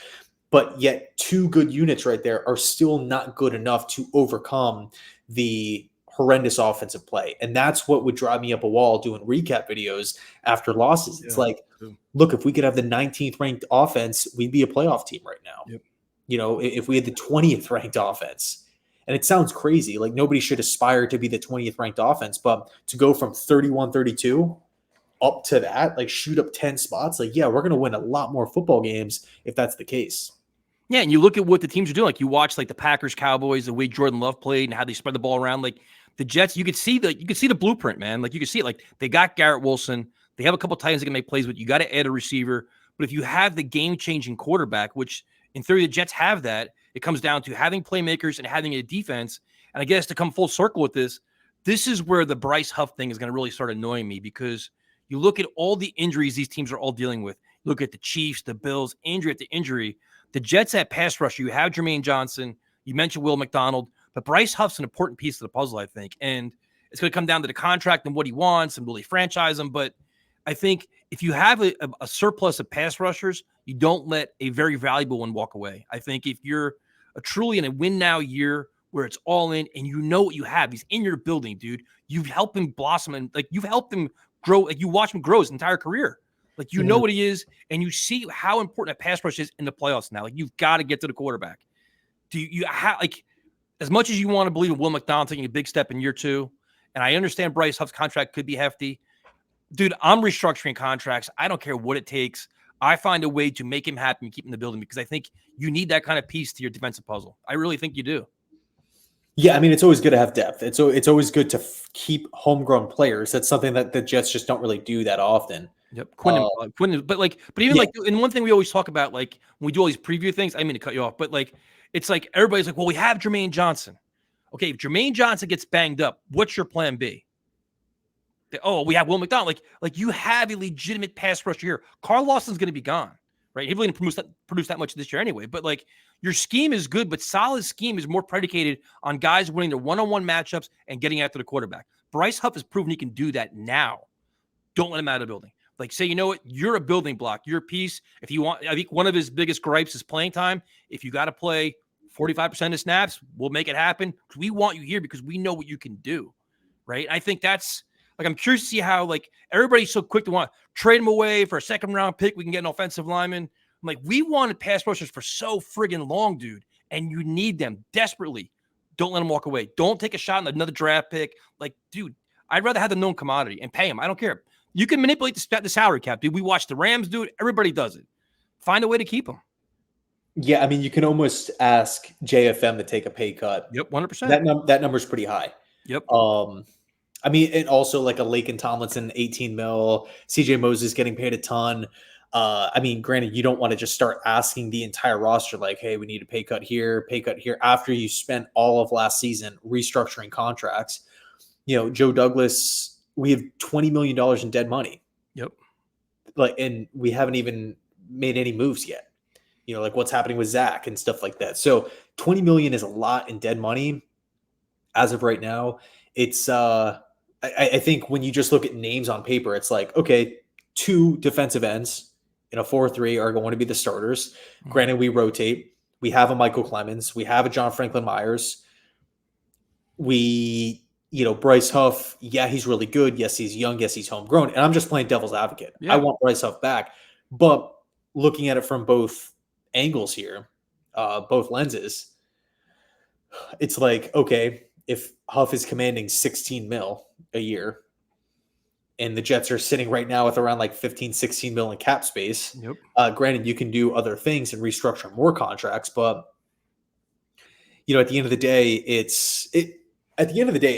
But yet 2 good units right there are still not good enough to overcome the horrendous offensive play. And that's what would drive me up a wall doing recap videos after losses. It's like, look, if we could have the 19th ranked offense, we'd be a playoff team right now. Yep. If we had the 20th ranked offense. And it sounds crazy. Like nobody should aspire to be the 20th ranked offense, but to go from 31-32 up to that, like shoot up 10 spots, like, yeah, we're going to win a lot more football games if that's the case. Yeah, and you look at what the teams are doing. Like you watch like the Packers, Cowboys, the way Jordan Love played and how they spread the ball around. Like the Jets, you could see the blueprint, man. Like you could see it. Like they got Garrett Wilson. They have a couple Titans that can make plays, but you got to add a receiver. But if you have the game-changing quarterback, which in theory the Jets have that, it comes down to having playmakers and having a defense. And I guess to come full circle with this is where the Bryce Huff thing is going to really start annoying me because you look at all the injuries these teams are all dealing with. Look at the Chiefs, the Bills, injury after injury. The Jets at pass rusher, you have Jermaine Johnson. You mentioned Will McDonald. But Bryce Huff's an important piece of the puzzle, I think. And it's going to come down to the contract and what he wants and will he franchise him. But I think if you have a surplus of pass rushers, you don't let a very valuable one walk away. I think if you're truly in a win now year where it's all in and you know what you have, he's in your building, dude. You've helped him blossom and like you've helped him grow. Like you watch him grow his entire career. Like you know what he is, and you see how important a pass rush is in the playoffs now. Like you've got to get to the quarterback. Do you have like as much as you want to believe in Will McDonald taking a big step in year 2, and I understand Bryce Huff's contract could be hefty. Dude, I'm restructuring contracts. I don't care what it takes. I find a way to make him happy and keep him in the building because I think you need that kind of piece to your defensive puzzle. I really think you do. Yeah, I mean, it's always good to have depth. It's always good to keep homegrown players. That's something that the Jets just don't really do that often. Yep, Quinn, but even like, and one thing we always talk about, like when we do all these preview things, I didn't mean to cut you off, but like it's like everybody's like, well, we have Jermaine Johnson. Okay, if Jermaine Johnson gets banged up, what's your plan B? We have Will McDonald. Like you have a legitimate pass rusher here. Carl Lawson's going to be gone, right? He really didn't produce that much this year anyway. But like your scheme is good, but Saleh's scheme is more predicated on guys winning their one-on-one matchups and getting after the quarterback. Bryce Huff has proven he can do that now. Don't let him out of the building. Like say, you know what? You're a building block. You're a piece. If you want, I think one of his biggest gripes is playing time. If you got to play 45% of snaps, we'll make it happen. We want you here because we know what you can do, right? I think that's. Like, I'm curious to see how, like, everybody's so quick to want to trade him away for a second-round pick. We can get an offensive lineman. I'm like, we wanted pass rushers for so friggin' long, dude, and you need them desperately. Don't let them walk away. Don't take a shot on another draft pick. Like, dude, I'd rather have the known commodity and pay him. I don't care. You can manipulate the salary cap, dude. We watch the Rams do it. Everybody does it. Find a way to keep them. Yeah, I mean, you can almost ask JFM to take a pay cut. Yep, 100%. That number's pretty high. Yep. I mean, and also like a Laken Tomlinson, 18 mil, CJ Moses getting paid a ton. I mean, granted, you don't want to just start asking the entire roster like, hey, we need a pay cut here after you spent all of last season restructuring contracts. Joe Douglas, we have $20 million in dead money. Yep. Like, and we haven't even made any moves yet. Like what's happening with Zach and stuff like that. So $20 million is a lot in dead money. as of right now, it's I think when you just look at names on paper, it's like, okay, 2 defensive ends in a 4-3 are going to be the starters. Granted, we rotate. We have a Michael Clemens. We have a John Franklin Myers. Bryce Huff, yeah, he's really good. Yes, he's young. Yes, he's homegrown. And I'm just playing devil's advocate. Yeah. I want Bryce Huff back. But looking at it from both angles here, both lenses, it's like, okay, if Huff is commanding 16 mil a year and the Jets are sitting right now with around like 15, 16 mil in cap space, granted, you can do other things and restructure more contracts, but at the end of the day,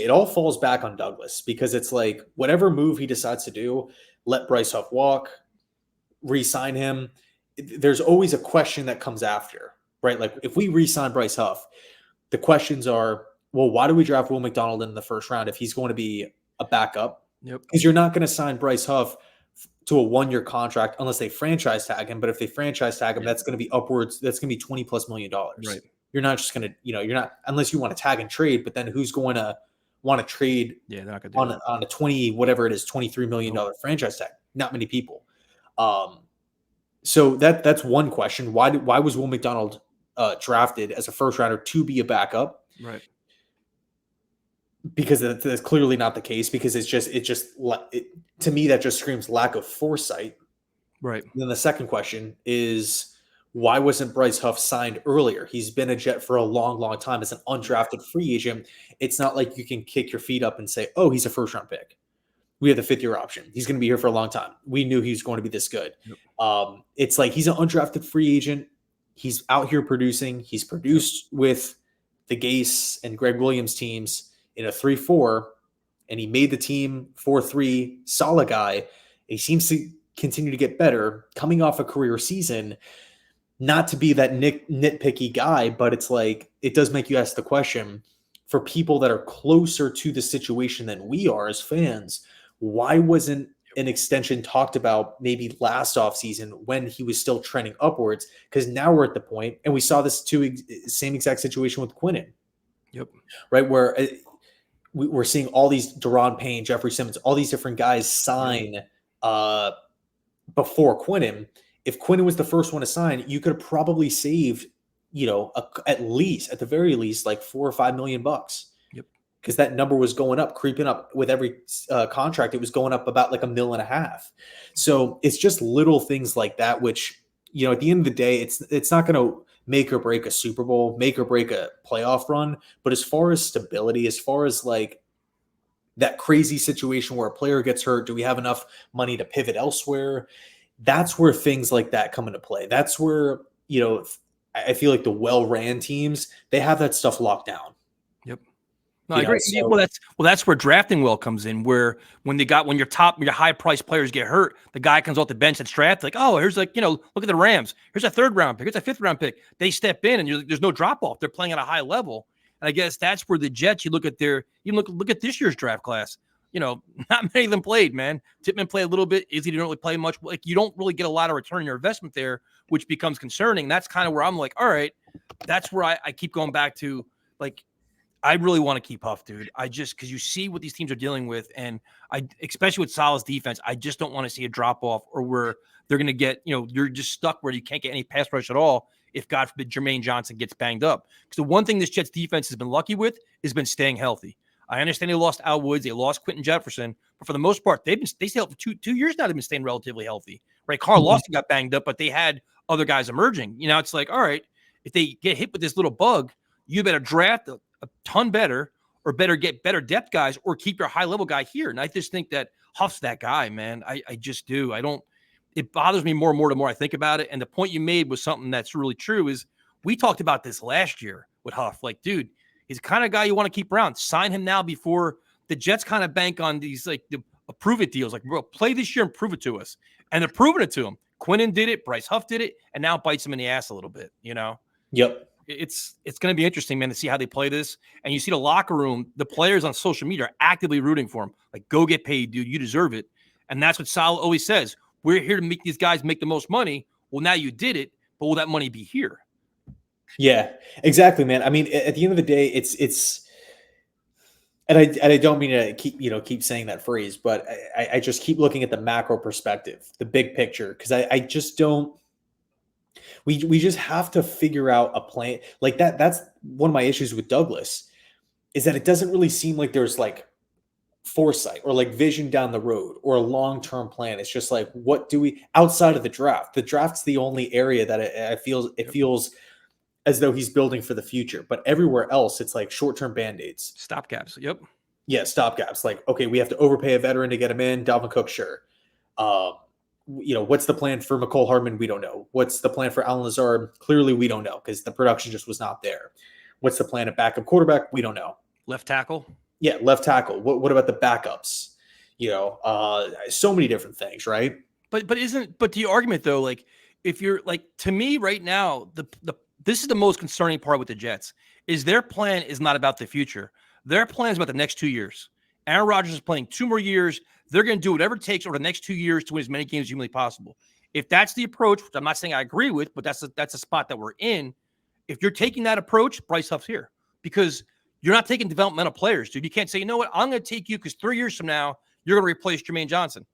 it all falls back on Douglas, because it's like whatever move he decides to do, let Bryce Huff walk, re-sign him. There's always a question that comes after, right? Like if we re-sign Bryce Huff, the questions are, well, why do we draft Will McDonald in the first round if he's going to be a backup? Because you're not going to sign Bryce Huff to a 1-year contract unless they franchise tag him. But if they franchise tag him, that's going to be upwards. That's going to be $20+ million. Right. You're not just going to, you're not, unless you want to tag and trade, but then who's going to want to trade they're not gonna do on a 20, whatever it is, $23 million franchise tag? Not many people. So that's one question. Why was Will McDonald drafted as a first rounder to be a backup? Right. Because that's clearly not the case, because to me, that just screams lack of foresight. Right. And then the second question is, why wasn't Bryce Huff signed earlier? He's been a Jet for a long, long time as an undrafted free agent. It's not like you can kick your feet up and say, oh, he's a first-round pick. We have the 5th-year option. He's going to be here for a long time. We knew he was going to be this good. Yep. It's like he's an undrafted free agent. He's out here producing. He's produced with the Gase and Greg Williams teams in a 3-4, and he made the team 4-3, solid guy. He seems to continue to get better coming off a career season. Not to be that nitpicky guy, but it's like, it does make you ask the question, for people that are closer to the situation than we are as fans, why wasn't an extension talked about maybe last offseason when he was still trending upwards? Because now we're at the point, and we saw this same exact situation with Quinnen. Yep. Right, where we're seeing all these Deron Payne, Jeffrey Simmons, all these different guys sign before Quinnen. If Quinnen was the first one to sign, you could have probably saved, at the very least, like $4 or $5 million. Yep. Because that number was going up, creeping up with every contract. It was going up about like $1.5 million. So it's just little things like that, which, at the end of the day, it's not going to make or break a Super Bowl, make or break a playoff run. But as far as stability, as far as like that crazy situation where a player gets hurt, do we have enough money to pivot elsewhere? That's where things like that come into play. That's where, I feel like the well-ran teams, they have that stuff locked down. Yep. No, I agree. Well, that's where drafting well comes in, where when your high-priced players get hurt, the guy comes off the bench that's drafted, like, oh, here's look at the Rams. Here's a 3rd-round pick. Here's a 5th-round pick. They step in, and there's no drop-off. They're playing at a high level. And I guess that's where the Jets, you look at this year's draft class. Not many of them played, man. Tippmann played a little bit. Izzy didn't really play much. Like, you don't really get a lot of return on your investment there, which becomes concerning. That's kind of where I'm like, all right, that's where I keep going back to, like, I really want to keep Huff, dude. Because you see what these teams are dealing with, and especially with Saleh's defense, I just don't want to see a drop off, or where they're going to get, you're just stuck where you can't get any pass rush at all if, God forbid, Jermaine Johnson gets banged up. Because the one thing this Jets defense has been lucky with has been staying healthy. I understand they lost Al Woods, they lost Quentin Jefferson, but for the most part, they stayed healthy for 2 years now. They've been staying relatively healthy, right? Carl Lawson got banged up, but they had other guys emerging. It's like, all right, if they get hit with this little bug, you better draft a ton better, or better get better depth guys, or keep your high level guy here. And I just think that Huff's that guy, man. I just do. It bothers me more and more the more I think about it. And the point you made was something that's really true. Is we talked about this last year with Huff. Like, dude, he's the kind of guy you want to keep around. Sign him now before the Jets kind of bank on these, like, the prove it deals. Like, bro, play this year and prove it to us. And they're proving it to him. Quinnen did it. Bryce Huff did it. And now it bites him in the ass a little bit, Yep. It's going to be interesting, man, to see how they play this. And you see the locker room, the players on social media are actively rooting for him. Like, go get paid, dude. You deserve it. And that's what Saleh always says. We're here to make these guys make the most money. Well, now you did it, but will that money be here? Yeah, exactly, man. I mean, at the end of the day, it's I don't mean to keep saying that phrase, but I just keep looking at the macro perspective, the big picture, because I just don't. We just have to figure out a plan like that. That's one of my issues with Douglas is that it doesn't really seem like there's like foresight or like vision down the road or a long-term plan. It's just like, what do we outside of the draft? The draft's the only area that it feels as though he's building for the future. But everywhere else, it's like short-term band-aids. Stopgaps. Yep. Yeah, stopgaps. Like, okay, we have to overpay a veteran to get him in. Dalvin Cook, sure. What's the plan for McCole Hardman? We don't know. What's the plan for Allen Lazard? Clearly, we don't know because the production just was not there. What's the plan at backup quarterback? We don't know. Left tackle? Yeah, left tackle. What about the backups? So many different things, right? But the argument though, like if you're like to me right now, this is the most concerning part with the Jets is their plan is not about the future. Their plan is about the next 2 years. Aaron Rodgers is playing 2 more years. They're going to do whatever it takes over the next 2 years to win as many games as humanly possible. If that's the approach, which I'm not saying I agree with, but that's a spot that we're in. If you're taking that approach, Bryce Huff's here because you're not taking developmental players, dude. You can't say, you know what, I'm going to take you because 3 years from now, you're going to replace Jermaine Johnson.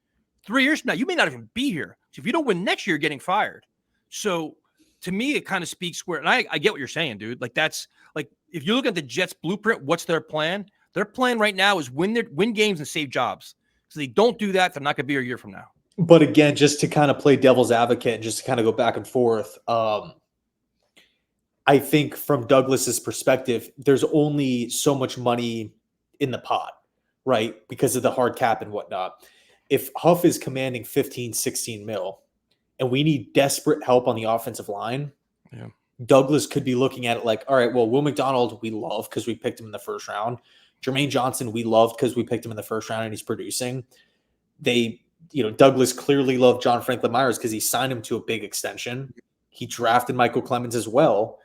3 years from now, you may not even be here. So if you don't win next year, you're getting fired. So to me, it kind of speaks where, and I get what you're saying, dude. Like that's like, if you look at the Jets blueprint, what's their plan? Their plan right now is win games and save jobs. So they don't do that, they're not going to be here a year from now. But again, just to kind of play devil's advocate and just to kind of go back and forth, I think from Douglas's perspective, there's only so much money in the pot, right? Because of the hard cap and whatnot. If Huff is commanding 15, 16 mil, and we need desperate help on the offensive line, yeah. Douglas could be looking at it like, all right, well, Will McDonald, we love because we picked him in the first round. Jermaine Johnson, we loved because we picked him in the first round and he's producing. Douglas clearly loved John Franklin Myers because he signed him to a big extension. He drafted Michael Clemens as well.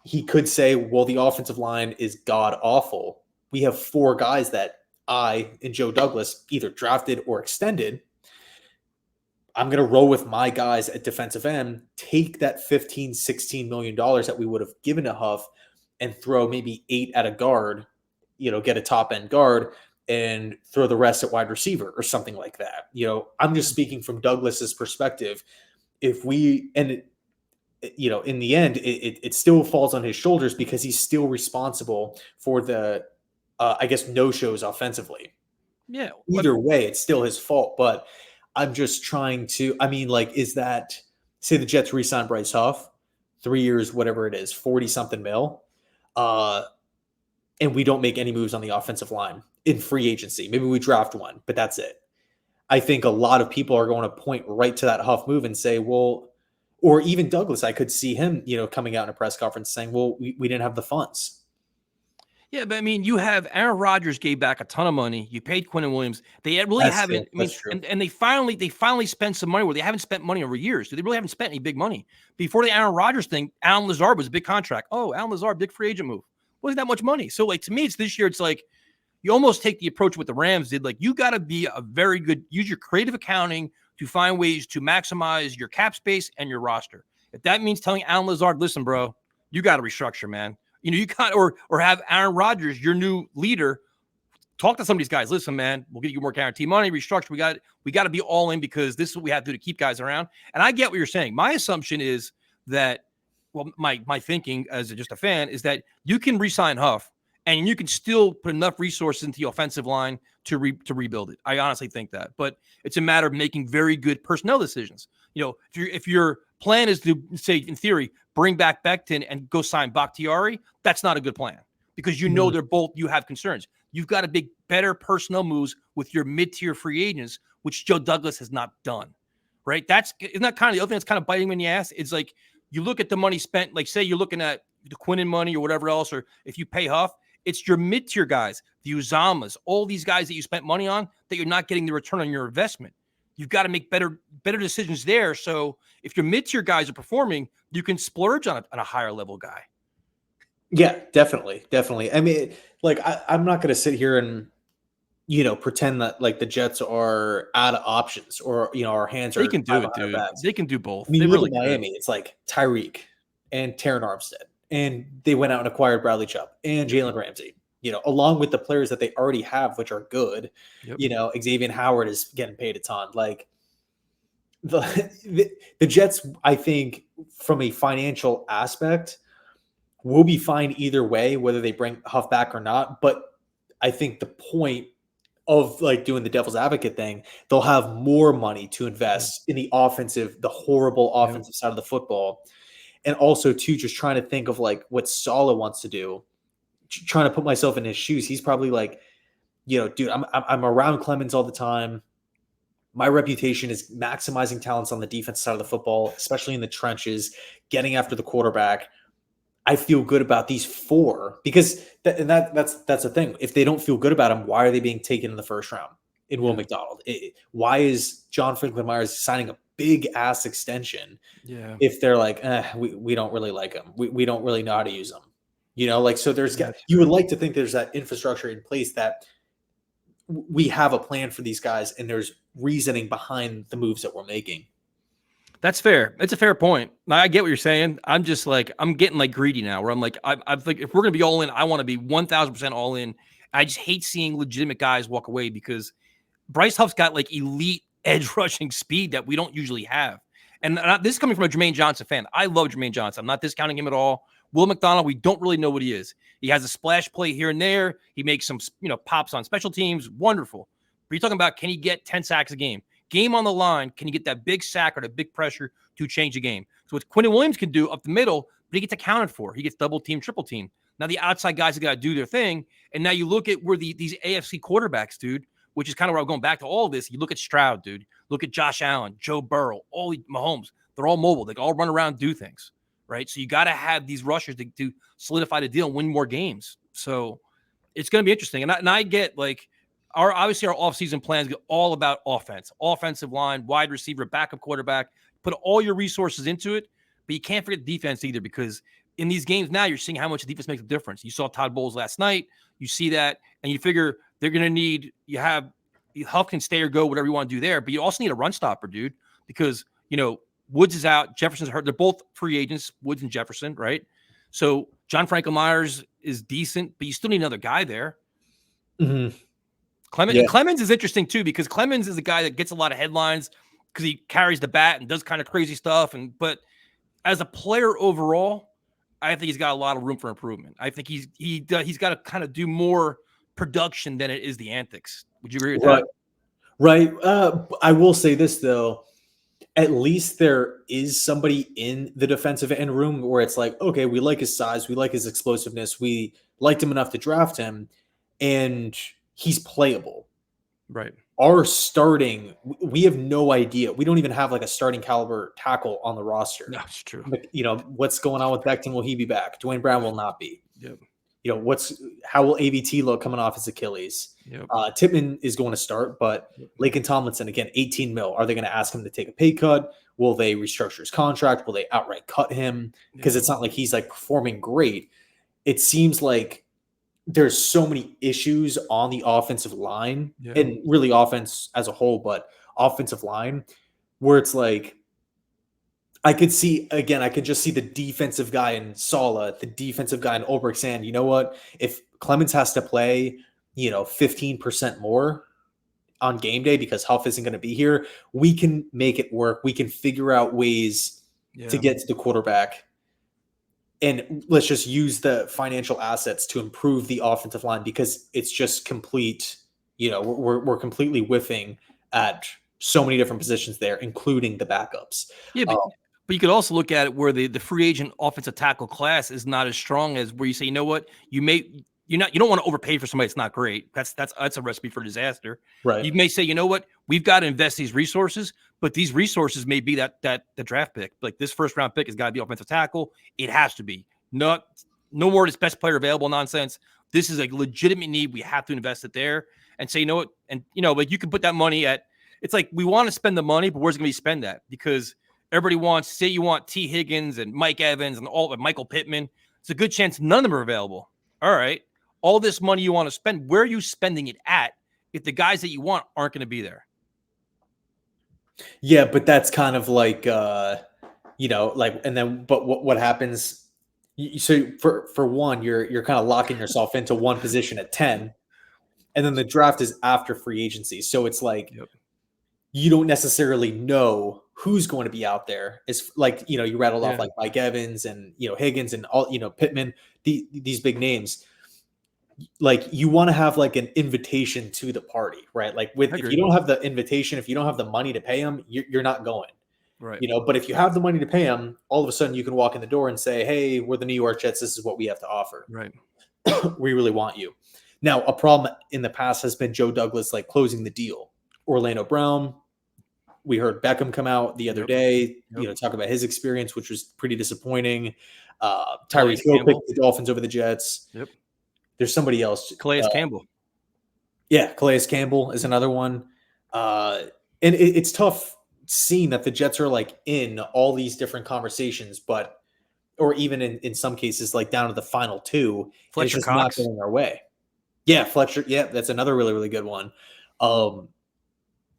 He could say, well, the offensive line is god awful. We have 4 guys that I and Joe Douglas either drafted or extended. I'm going to roll with my guys at defensive end, take that $15, $16 million that we would have given to Huff and throw maybe 8 at a guard, get a top end guard and throw the rest at wide receiver or something like that. I'm just speaking from Douglas's perspective. If we, and in the end, it still falls on his shoulders because he's still responsible for the, no-shows offensively. Yeah. Either way, it's still his fault. But I'm just trying to, is that, say the Jets re-sign Bryce Huff, 3 years, whatever it is, 40-something mil, and we don't make any moves on the offensive line in free agency. Maybe we draft one, but that's it. I think a lot of people are going to point right to that Huff move and say, well, or even Douglas, I could see him, coming out in a press conference saying, well, we didn't have the funds. Yeah, but you have Aaron Rodgers gave back a ton of money. You paid Quentin Williams. They haven't. And they finally spent some money where they haven't spent money over years. They really haven't spent any big money. Before the Aaron Rodgers thing, Allen Lazard was a big contract. Oh, Allen Lazard, big free agent move. Wasn't that much money. So to me, it's this year. It's like you almost take the approach what the Rams did. Like you got to be a very good, use your creative accounting to find ways to maximize your cap space and your roster. If that means telling Allen Lazard, listen, bro, you got to restructure, man. You got or have Aaron Rodgers, your new leader, talk to some of these guys. Listen, man, we'll get you more guarantee money, restructure. We got to be all in because this is what we have to do to keep guys around. And I get what you're saying. My assumption is that, well, my thinking as just a fan is that you can re-sign Huff and you can still put enough resources into the offensive line to rebuild it. I honestly think that, but it's a matter of making very good personnel decisions. If your plan is to say, in theory, bring back Becton and go sign Bakhtiari, that's not a good plan because they're both, you have concerns. You've got to make better personnel moves with your mid-tier free agents, which Joe Douglas has not done, right? Isn't that kind of the other thing that's kind of biting me in the ass? It's like you look at the money spent, like say you're looking at the Quinnen money or whatever else, or if you pay Huff, it's your mid-tier guys, the Uzamas, all these guys that you spent money on that you're not getting the return on your investment. You've got to make better decisions there. So if your mid-tier guys are performing, you can splurge on a higher level guy. Yeah, definitely. I mean, like I'm not going to sit here and pretend that like the Jets are out of options or our hands are. They can do it, dude. They can do both. I mean, they really look at Miami. It's like Tyreek and Terran Armstead, and they went out and acquired Bradley Chubb and Jalen Ramsey. along with the players that they already have, which are good. Yep. Xavier Howard is getting paid a ton. Like the Jets, I think, from a financial aspect, will be fine either way, whether they bring Huff back or not. But I think the point of like doing the devil's advocate thing, they'll have more money to invest in the horrible offensive side of the football. And also too, just trying to think of like what Saleh wants to do, trying to put myself in his shoes. He's probably like, dude, I'm around Clemens all the time. My reputation is maximizing talents on the defense side of the football, especially in the trenches, getting after the quarterback. I feel good about these four because that's the thing. If they don't feel good about them, why are they being taken in the first round in Will McDonald? Why is John Franklin Myers signing a big ass extension? Yeah. If they're like, we don't really like him. We don't really know how to use him. So you would like to think there's that infrastructure in place that we have a plan for these guys and there's reasoning behind the moves that we're making. That's fair. It's a fair point. I get what you're saying. I'm just like, I'm getting like greedy now where I'm like, I'm like, if we're going to be all in, I want to be 1000% all in. I just hate seeing legitimate guys walk away because Bryce Huff's got like elite edge rushing speed that we don't usually have. And this is coming from a Jermaine Johnson fan. I love Jermaine Johnson. I'm not discounting him at all. Will McDonald, we don't really know what he is. He has a splash play here and there. He makes some, pops on special teams. Wonderful. But you're talking about, can he get 10 sacks a game? Game on the line, can you get that big sack or the big pressure to change the game? So what Quentin Williams can do up the middle, but he gets accounted for. He gets double team, triple team. Now the outside guys have got to do their thing. And now you look at where these AFC quarterbacks, dude, which is kind of where I'm going back to all of this. You look at Stroud, dude. Look at Josh Allen, Joe Burrow, all Mahomes. They're all mobile. They can all run around and do things, right? So you got to have these rushers to solidify the deal and win more games. So it's going to be interesting. And I get like, our offseason plans get all about offense, offensive line, wide receiver, backup quarterback. Put all your resources into it, but you can't forget defense either because in these games now, you're seeing how much defense makes a difference. You saw Todd Bowles last night. You see that, and you figure they're going to need – Huff can stay or go, whatever you want to do there, but you also need a run stopper, dude, because, Woods is out. Jefferson's hurt. They're both free agents, Woods and Jefferson, right? So John Franklin Myers is decent, but you still need another guy there. Mm-hmm. Clemens is interesting too because Clemens is a guy that gets a lot of headlines because he carries the bat and does kind of crazy stuff. But as a player overall, I think he's got a lot of room for improvement. I think he's got to kind of do more production than it is the antics. Would you agree with that? Right. I will say this though. At least there is somebody in the defensive end room where it's like, okay, we like his size, we like his explosiveness, we liked him enough to draft him, and he's playable. Right. Our starting, we have no idea. We don't even have like a starting caliber tackle on the roster. No, it's true. What's going on with Becton? Will he be back? Dwayne Brown will not be. Yep. How will AVT look coming off his Achilles? Yep. Tippmann is going to start, but Laken Tomlinson, again, 18 mil. Are they going to ask him to take a pay cut? Will they restructure his contract? Will they outright cut him? Because it's not like he's like performing great. It seems like there's so many issues on the offensive line and really offense as a whole, but offensive line where it's like, I could just see the defensive guy in Saleh, the defensive guy in Ulbrich. You know what? If Clemens has to play, 15% more on game day because Huff isn't going to be here, we can make it work. We can figure out ways to get to the quarterback. And let's just use the financial assets to improve the offensive line because it's just complete. We're completely whiffing at so many different positions there, including the backups. Yeah, but you could also look at it where the free agent offensive tackle class is not as strong as where you say, you know what, you don't want to overpay for somebody that's not great. That's a recipe for disaster. Right. You may say, you know what, we've got to invest these resources, but these resources may be the draft pick. Like this first round pick has got to be offensive tackle. It has to be. No more of this best player available nonsense. This is a legitimate need. We have to invest it there and say, you know what, and like you can put that money at. It's like we want to spend the money, but where's it going to be spent at? Because everybody wants, say you want T. Higgins and Mike Evans and Michael Pittman. It's a good chance none of them are available. All right. All this money you want to spend, where are you spending it at if the guys that you want aren't going to be there? Yeah, but that's kind of like, but what happens So for one, you're kind of locking yourself into one position at 10, and then the draft is after free agency. So it's like Yep. you don't necessarily know who's going to be out there. It's like, you rattled off like Mike Evans and, Higgins and all, Pittman, these big names. Like you want to have like an invitation to the party, right? Like if you don't have the invitation, if you don't have the money to pay them, you're not going. Right. But if you have the money to pay them, all of a sudden you can walk in the door and say, hey, we're the New York Jets. This is what we have to offer. Right. We really want you. Now, a problem in the past has been Joe Douglas, like closing the deal. Orlando Brown, we heard Beckham come out the other day, talk about his experience, which was pretty disappointing. Tyreek Hill picked the Dolphins over the Jets. Yep. There's somebody else. Calais Campbell. Yeah, Calais Campbell is another one. And it's tough seeing that the Jets are like in all these different conversations, or even in some cases, like down to the final two, Fletcher it's just Cox. not going our way. Yeah, Fletcher. Yeah, that's another really, really good one.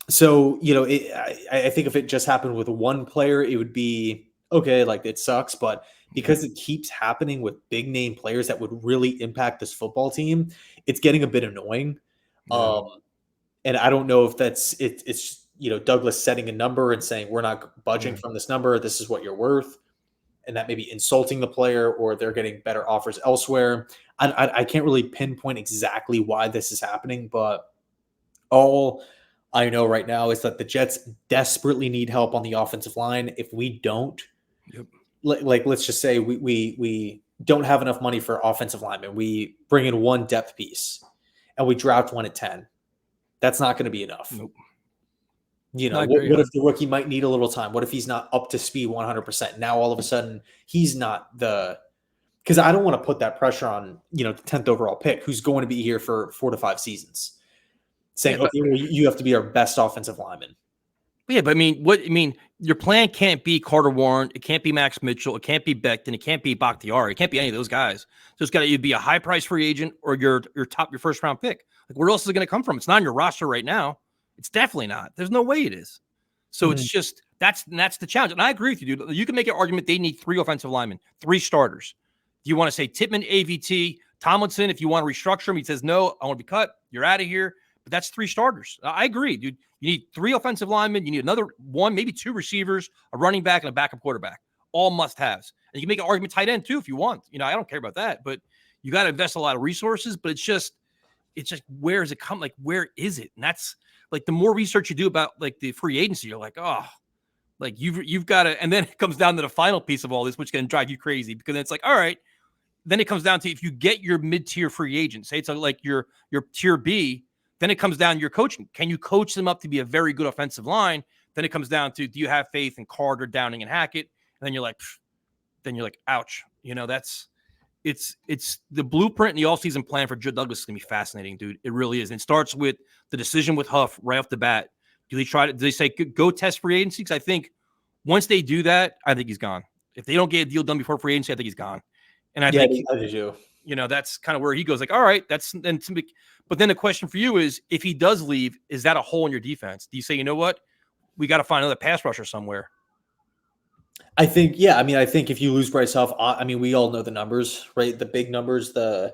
So, I think if it just happened with one player, it would be okay, like it sucks. But because it keeps happening with big name players that would really impact this football team, it's getting a bit annoying. Yeah. And I don't know if it's Douglas setting a number and saying, we're not budging from this number. This is what you're worth. And that may be insulting the player, or they're getting better offers elsewhere. I can't really pinpoint exactly why this is happening, but all I know right now is that the Jets desperately need help on the offensive line. If we don't, like let's just say we don't have enough money for offensive linemen. We bring in one depth piece and we draft one at 10. That's not going to be enough. Nope. What if the rookie might need a little time? What if he's not up to speed 100%? Now all of a sudden he's not because I don't want to put that pressure on, the 10th overall pick, who's going to be here for 4 to 5 seasons, saying, okay, well, you have to be our best offensive lineman. But your plan can't be Carter Warren. It can't be Max Mitchell. It can't be Becton. It can't be Bakhtiari. It can't be any of those guys. So it's got to either be a high price free agent or your first round pick. Like, where else is it going to come from? It's not on your roster right now. It's definitely not. There's no way it is. So it's just that's the challenge. And I agree with you, dude. You can make an argument they need 3 offensive linemen, 3 starters. Do you want to say Tippmann, AVT, Tomlinson? If you want to restructure him, he says no. I want to be cut. You're out of here. But that's 3 starters. I agree, dude. You need 3 offensive linemen. You need another 1, maybe 2 receivers, a running back, and a backup quarterback. All must-haves. And you can make an argument tight end too if you want. I don't care about that. But you got to invest a lot of resources. But it's just where does it come? Like, where is it? And that's like the more research you do about like the free agency, you're like, oh, like you've got to. And then it comes down to the final piece of all this, which can drive you crazy because it's like, all right. Then it comes down to if you get your mid-tier free agent, say it's like your tier B. Then it comes down to your coaching. Can you coach them up to be a very good offensive line? Then it comes down to, do you have faith in Carter, Downing, and Hackett? And then you're like, ouch. It's the blueprint and the offseason plan for Joe Douglas is going to be fascinating, dude. It really is. And it starts with the decision with Huff right off the bat. Do they say, go test free agency? Because I think once they do that, I think he's gone. If they don't get a deal done before free agency, I think he's gone. And I think that's kind of where he goes like, all right, but then the question for you is, if he does leave, is that a hole in your defense? Do you say, you know what, we got to find another pass rusher somewhere? I think if you lose Bryce Huff, we all know the numbers, right? The big numbers, the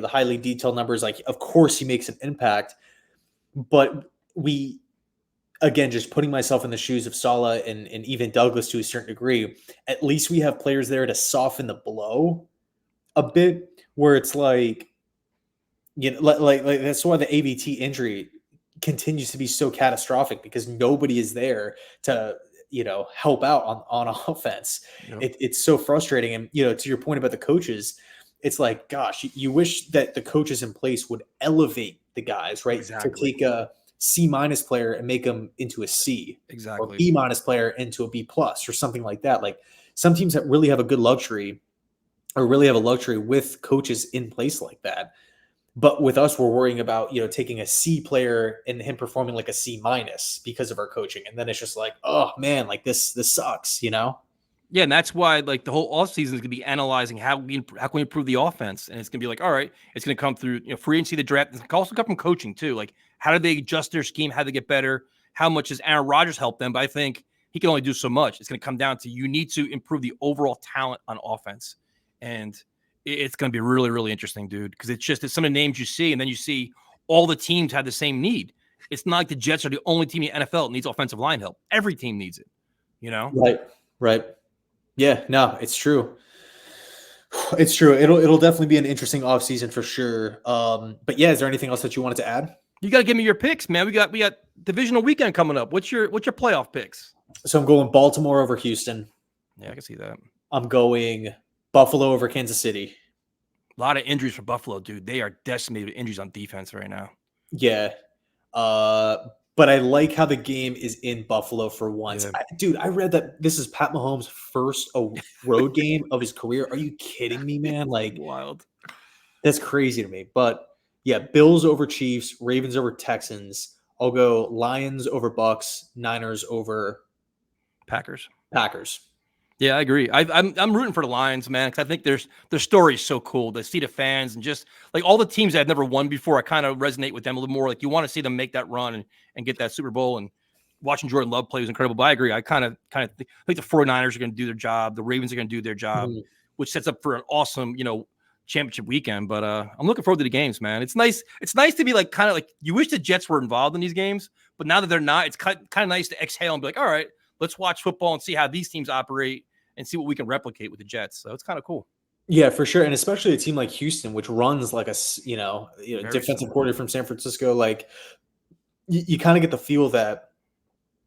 highly detailed numbers, like of course he makes an impact, but again, just putting myself in the shoes of Saleh and even Douglas to a certain degree, at least we have players there to soften the blow a bit, where it's like, like that's why the AVT injury continues to be so catastrophic, because nobody is there to help out on offense. Yep. It's so frustrating. And to your point about the coaches, it's like, gosh, you wish that the coaches in place would elevate the guys, right? Exactly. To take a C- player and make them into a C, exactly, or B- player into a B+, or something like that. Like some teams that really have a good luxury, or really have a luxury with coaches in place like that. But with us, we're worrying about, taking a C player and him performing like a C- because of our coaching. And then it's just like, oh man, like this sucks, Yeah. And that's why like the whole offseason is going to be analyzing how can we improve the offense. And it's going to be like, all right, it's going to come through, free agency, the draft. It's going to also come from coaching too. Like, how do they adjust their scheme? How do they get better? How much does Aaron Rodgers help them? But I think he can only do so much. It's going to come down to, you need to improve the overall talent on offense. And it's going to be really, really interesting, dude, because it's some of the names you see, and then you see all the teams have the same need. It's not like the Jets are the only team in the NFL that needs offensive line help. Every team needs it, you know? Right. Yeah, no, it's true. It's true. It'll definitely be an interesting offseason for sure. But yeah, is there anything else that you wanted to add? You got to give me your picks, man. We got divisional weekend coming up. What's your playoff picks? So I'm going Baltimore over Houston. Yeah, I can see that. I'm going Buffalo over Kansas City. A lot of injuries for Buffalo, dude. They are decimated with injuries on defense right now. Yeah. But I like how the game is in Buffalo for once. Yeah. I read that this is Pat Mahomes' first road game of his career. Are you kidding me, man? Like, wild. That's crazy to me. But yeah, Bills over Chiefs, Ravens over Texans. I'll go Lions over Bucks, Niners over Packers. Yeah, I agree. I'm rooting for the Lions, man, because I think their story is so cool. To see the fans and just like all the teams that have never won before, I kind of resonate with them a little more. Like you want to see them make that run and get that Super Bowl. And watching Jordan Love play was incredible. But I agree. I kind of think the 49ers are going to do their job. The Ravens are going to do their job, which sets up for an awesome, championship weekend. But I'm looking forward to the games, man. It's nice. It's nice to be like kind of like you wish the Jets were involved in these games, but now that they're not, it's kind of nice to exhale and be like, all right, let's watch football and see how these teams operate and see what we can replicate with the Jets. So it's kind of cool. Yeah, for sure. And especially a team like Houston, which runs like a, defensive coordinator from San Francisco. Like you kind of get the feel that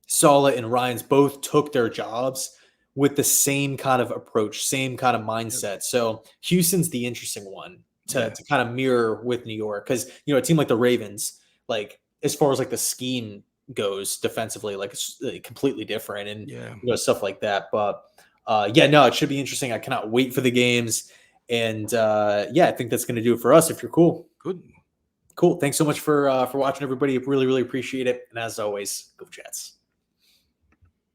Saleh and Ryans both took their jobs with the same kind of approach, same kind of mindset. So Houston's the interesting one to kind of mirror with New York. Cause a team like the Ravens, like as far as like the scheme goes defensively, like it's completely different and stuff like that. But it should be interesting. I cannot wait for the games. And I think that's going to do it for us if you're cool. Good. Cool. Thanks so much for watching, everybody. Really, really appreciate it. And as always, go Jets.